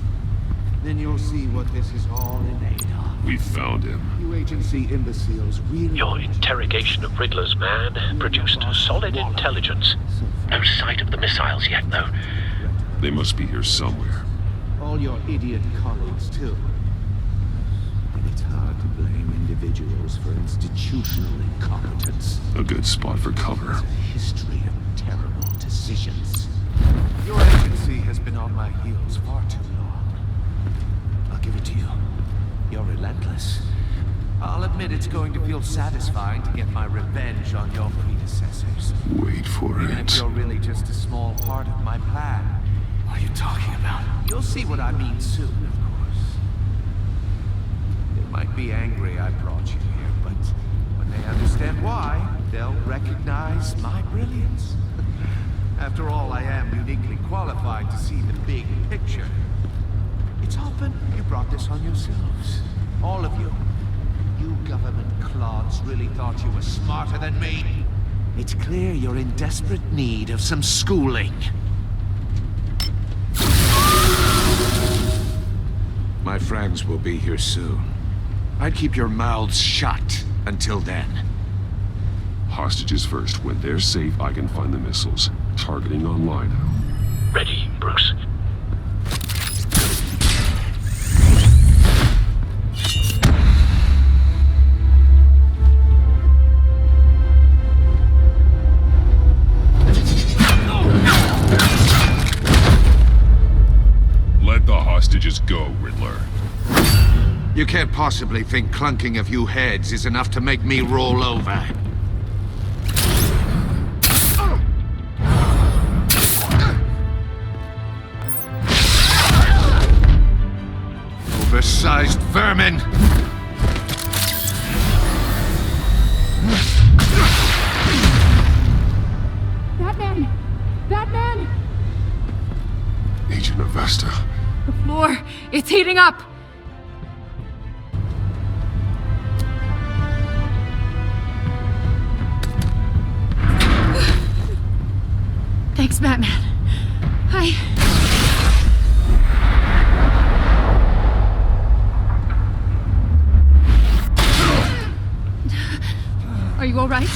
Then you'll see what this is all in aid of. We found him. You agency imbeciles really... Your interrogation of Riddler's man produced solid intelligence. No sight of the missiles yet, though. They must be here somewhere. All your idiot colleagues, too. And it's hard to blame individuals for institutional incompetence. A good spot for cover. There's a history of terrible decisions. Your agency has been on my heels far too long. I'll give it to you. You're relentless. I'll admit it's going to feel satisfying to get my revenge on your predecessors. Wait for Even it. if you're really just a small part of my plan. What are you talking about? You'll see what I mean soon, of course. They might be angry I brought you here, but when they understand why, they'll recognize my brilliance. After all, I am uniquely qualified to see the big picture. It's often you brought this on yourselves. All of you. You government clods really thought you were smarter than me. It's clear you're in desperate need of some schooling. My friends will be here soon. I'd keep your mouths shut until then. Hostages first. When they're safe, I can find the missiles. Targeting online now. Ready, Bruce. Let the hostages go, Riddler. You can't possibly think clunking a few heads is enough to make me roll over. Oversized vermin! Batman! Batman! Agent Avesta. The floor, it's heating up! Thanks, Batman. Are you all right?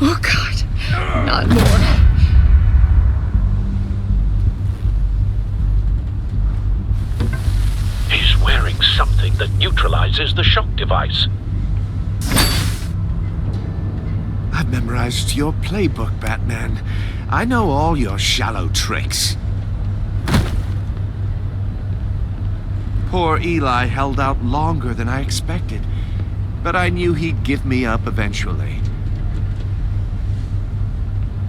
Oh, God. Not more. He's wearing something that neutralizes the shock device. I've memorized your playbook, Batman. I know all your shallow tricks. Poor Eli held out longer than I expected, but I knew he'd give me up eventually.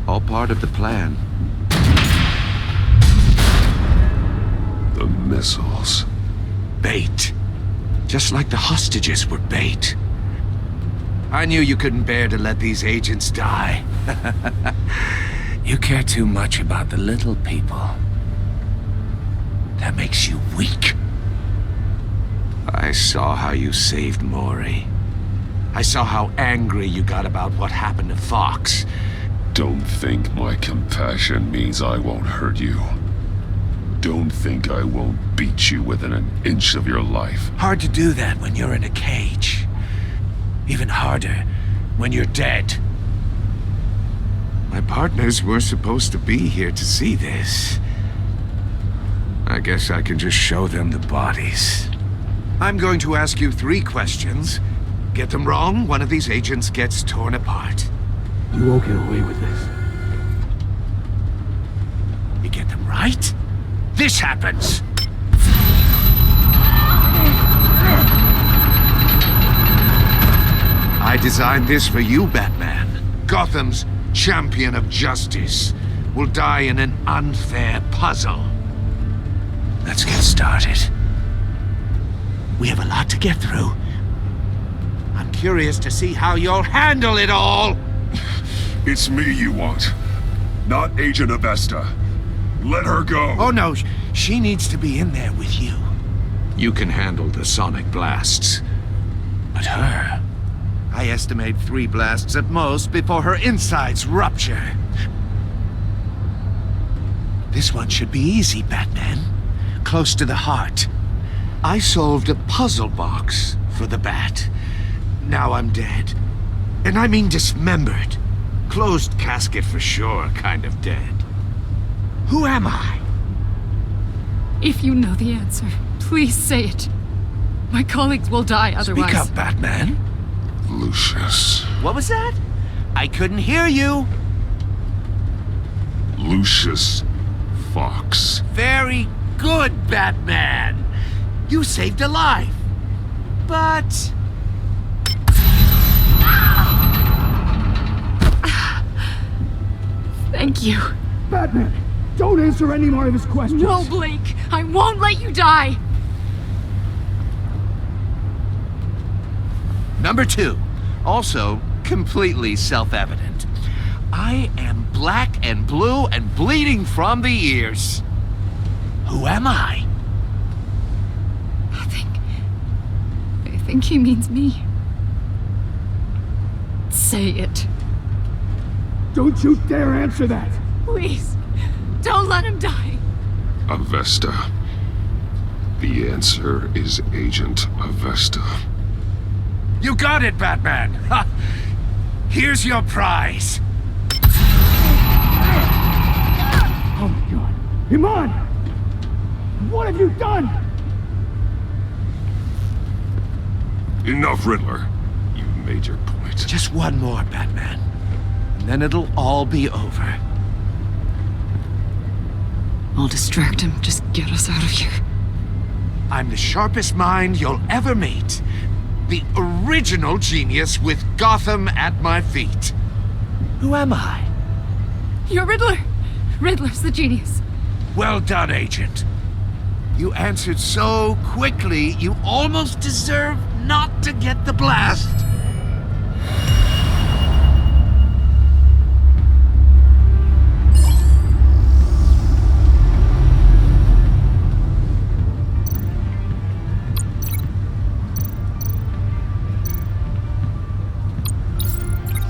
All part of the plan. The missiles. Bait. Just like the hostages were bait. I knew you couldn't bear to let these agents die. You care too much about the little people. That makes you weak. I saw how you saved Maury. I saw how angry you got about what happened to Fox. Don't think my compassion means I won't hurt you. Don't think I won't beat you within an inch of your life. Hard to do that when you're in a cage. Even harder when you're dead. My partners were supposed to be here to see this. I guess I can just show them the bodies. I'm going to ask you 3 questions. Get them wrong, one of these agents gets torn apart. You won't get away with this. You get them right, this happens. I designed this for you, Batman. Gotham's champion of justice will die in an unfair puzzle. Let's get started. We have a lot to get through. I'm curious to see how you'll handle it all. It's me you want, not Agent Avesta. Let her go. Oh no, she needs to be in there with you. You can handle the sonic blasts. But her... I estimate 3 blasts at most before her insides rupture. This one should be easy, Batman. Close to the heart. I solved a puzzle box for the Bat. Now I'm dead. And I mean dismembered. Closed casket for sure, kind of dead. Who am I? If you know the answer, please say it. My colleagues will die otherwise. Speak up, Batman. Lucius. What was that? I couldn't hear you. Lucius Fox. Very good, Batman. You saved a life. But... Thank you. Batman, don't answer any more of his questions. No, Blake. I won't let you die. Number 2, also completely self-evident. I am black and blue and bleeding from the ears. Who am I? I think he means me. Say it. Don't you dare answer that. Please, don't let him die. Avesta. The answer is Agent Avesta. You got it, Batman! Ha! Here's your prize! Oh my god. Iman! What have you done? Enough, Riddler. You've made your point. Just one more, Batman. And then it'll all be over. I'll distract him. Just get us out of here. I'm the sharpest mind you'll ever meet. The original genius with Gotham at my feet. Who am I? You're Riddler. Riddler's the genius. Well done, Agent. You answered so quickly, you almost deserve not to get the blast.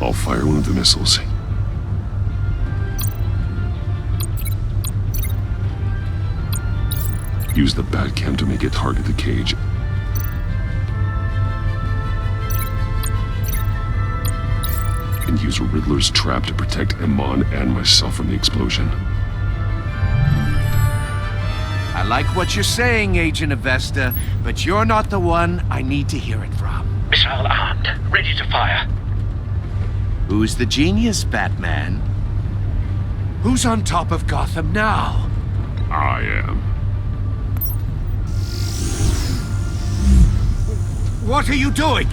I'll fire one of the missiles. Use the Batcam to make it target the cage. And use Riddler's trap to protect Iman and myself from the explosion. I like what you're saying, Agent Avesta, but you're not the one I need to hear it from. Missile armed, ready to fire. Who's the genius, Batman? Who's on top of Gotham now? I am. What are you doing?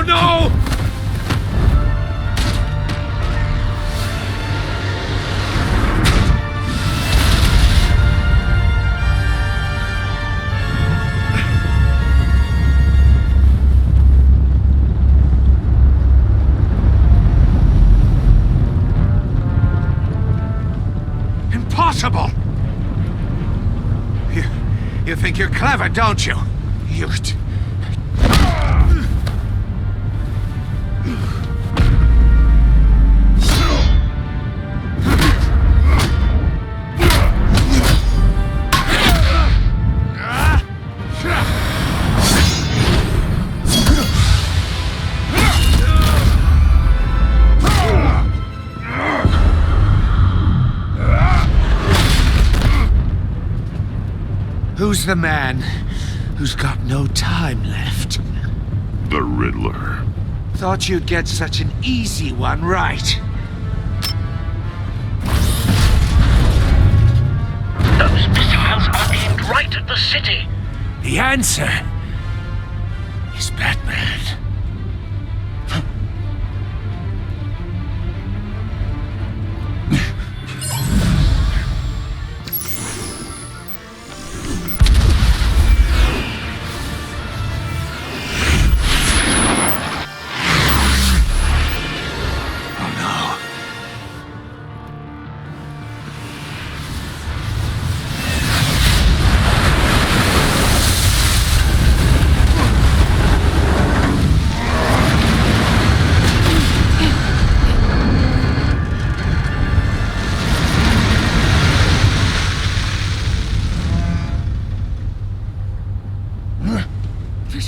No! Impossible! You think you're clever, don't you? Who's the man who's got no time left? The Riddler. Thought you'd get such an easy one right. Those missiles are aimed right at the city. The answer He's Batman.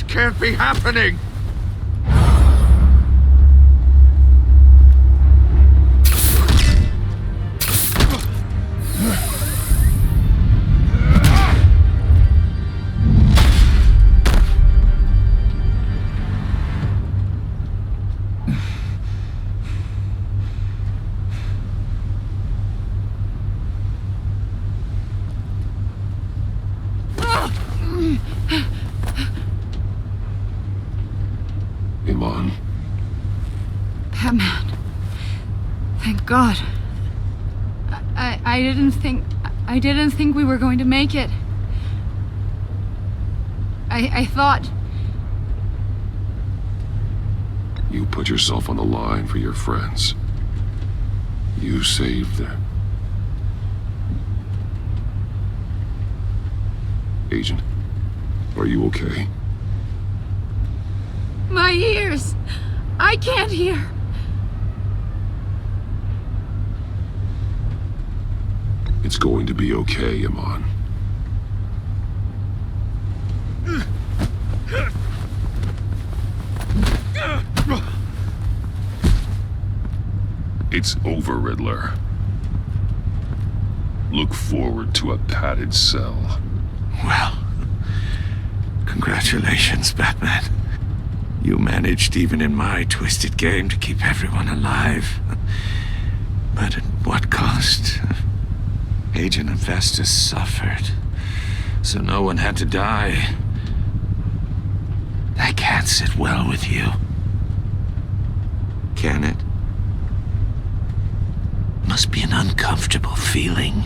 Can't be happening! Iman. Batman. Thank God. I didn't think we were going to make it. I thought... You put yourself on the line for your friends. You saved them. Agent, are you okay? My ears! I can't hear! It's going to be okay, Iman. It's over, Riddler. Look forward to a padded cell. Well, congratulations, Batman. You managed, even in my twisted game, to keep everyone alive. But at what cost? Agent Investus suffered, so no one had to die. That can't sit well with you. Can it? Must be an uncomfortable feeling.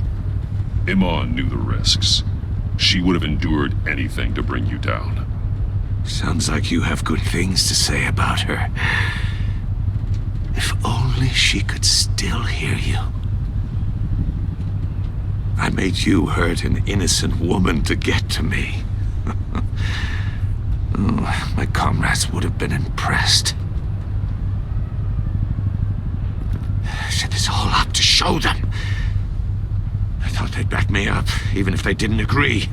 Iman knew the risks. She would have endured anything to bring you down. Sounds like you have good things to say about her. If only she could still hear you. I made you hurt an innocent woman to get to me. Oh, my comrades would have been impressed. I set this all up to show them. I thought they'd back me up, even if they didn't agree.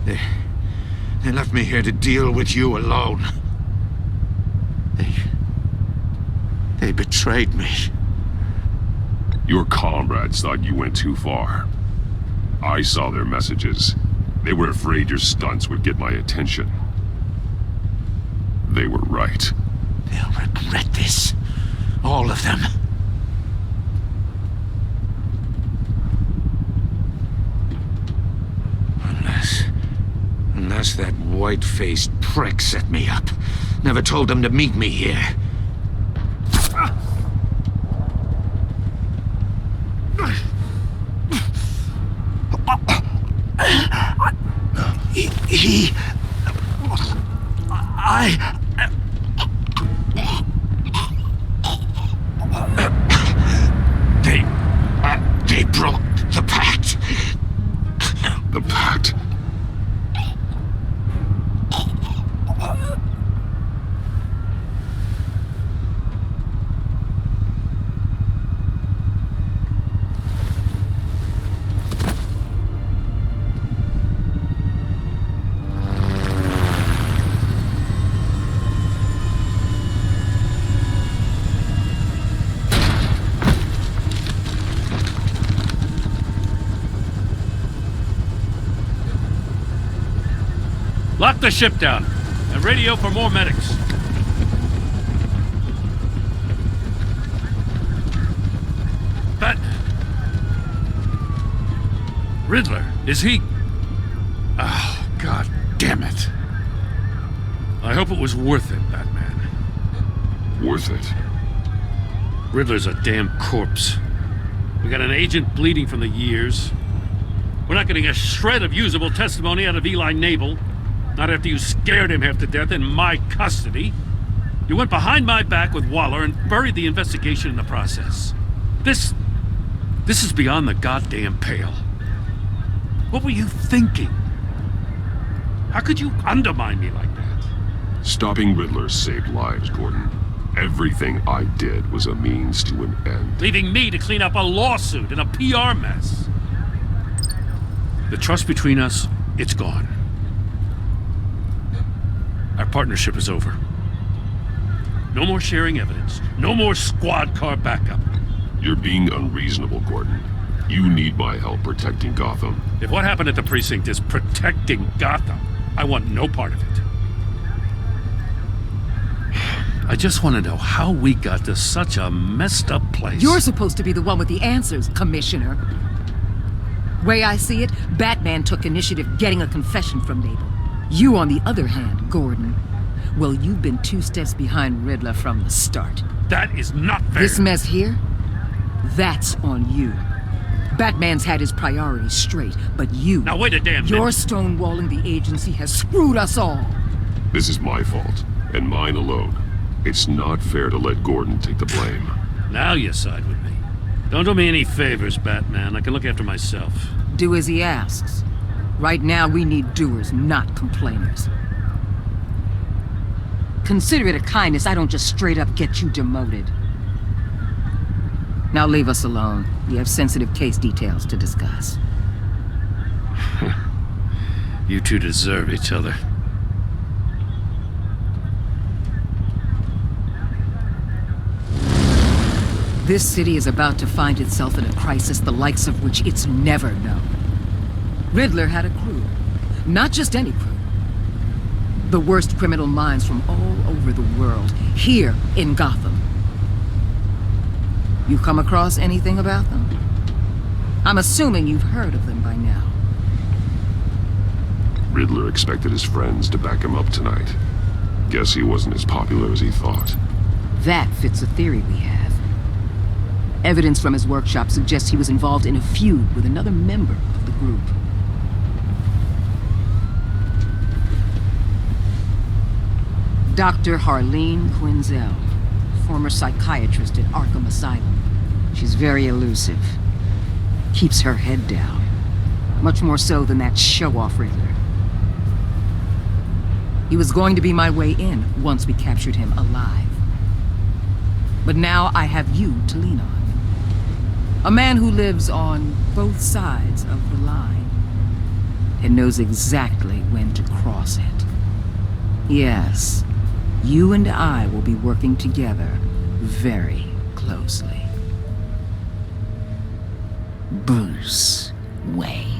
They left me here to deal with you alone. They betrayed me. Your comrades thought you went too far. I saw their messages. They were afraid your stunts would get my attention. They were right. They'll regret this. All of them. Unless that white-faced prick set me up. Never told them to meet me here. They broke the pact. The pact? Lock the ship down and radio for more medics. Riddler, is he... Oh, God Damn it. I hope it was worth it, Batman. Worth it? Riddler's a damn corpse. We got an agent bleeding from the years. We're not getting a shred of usable testimony out of Eli Nabel. Not after you scared him half to death in my custody. You went behind my back with Waller and buried the investigation in the process. This is beyond the goddamn pale. What were you thinking? How could you undermine me like that? Stopping Riddler saved lives, Gordon. Everything I did was a means to an end. Leaving me to clean up a lawsuit and a PR mess. The trust between us, it's gone. Our partnership is over. No more sharing evidence. No more squad car backup. You're being unreasonable, Gordon. You need my help protecting Gotham. If what happened at the precinct is protecting Gotham, I want no part of it. I just want to know how we got to such a messed up place. You're supposed to be the one with the answers, Commissioner. Way I see it, Batman took initiative getting a confession from Nabel. You, on the other hand, Gordon, well, you've been 2 steps behind Riddler from the start. That is not fair. This mess here, that's on you. Batman's had his priorities straight, but you... Now wait a damn minute. Your stonewalling the agency has screwed us all. This is my fault, and mine alone. It's not fair to let Gordon take the blame. Now you side with me. Don't do me any favors, Batman. I can look after myself. Do as he asks. Right now, we need doers, not complainers. Consider it a kindness I don't just straight up get you demoted. Now leave us alone. We have sensitive case details to discuss. You two deserve each other. This city is about to find itself in a crisis the likes of which it's never known. Riddler had a crew. Not just any crew. The worst criminal minds from all over the world, here in Gotham. You come across anything about them? I'm assuming you've heard of them by now. Riddler expected his friends to back him up tonight. Guess he wasn't as popular as he thought. That fits a theory we have. Evidence from his workshop suggests he was involved in a feud with another member of the group. Dr. Harleen Quinzel, former psychiatrist at Arkham Asylum. She's very elusive. Keeps her head down. Much more so than that show-off Riddler. He was going to be my way in once we captured him alive. But now I have you to lean on. A man who lives on both sides of the line and knows exactly when to cross it. Yes, you and I will be working together very closely. Bruce Wayne.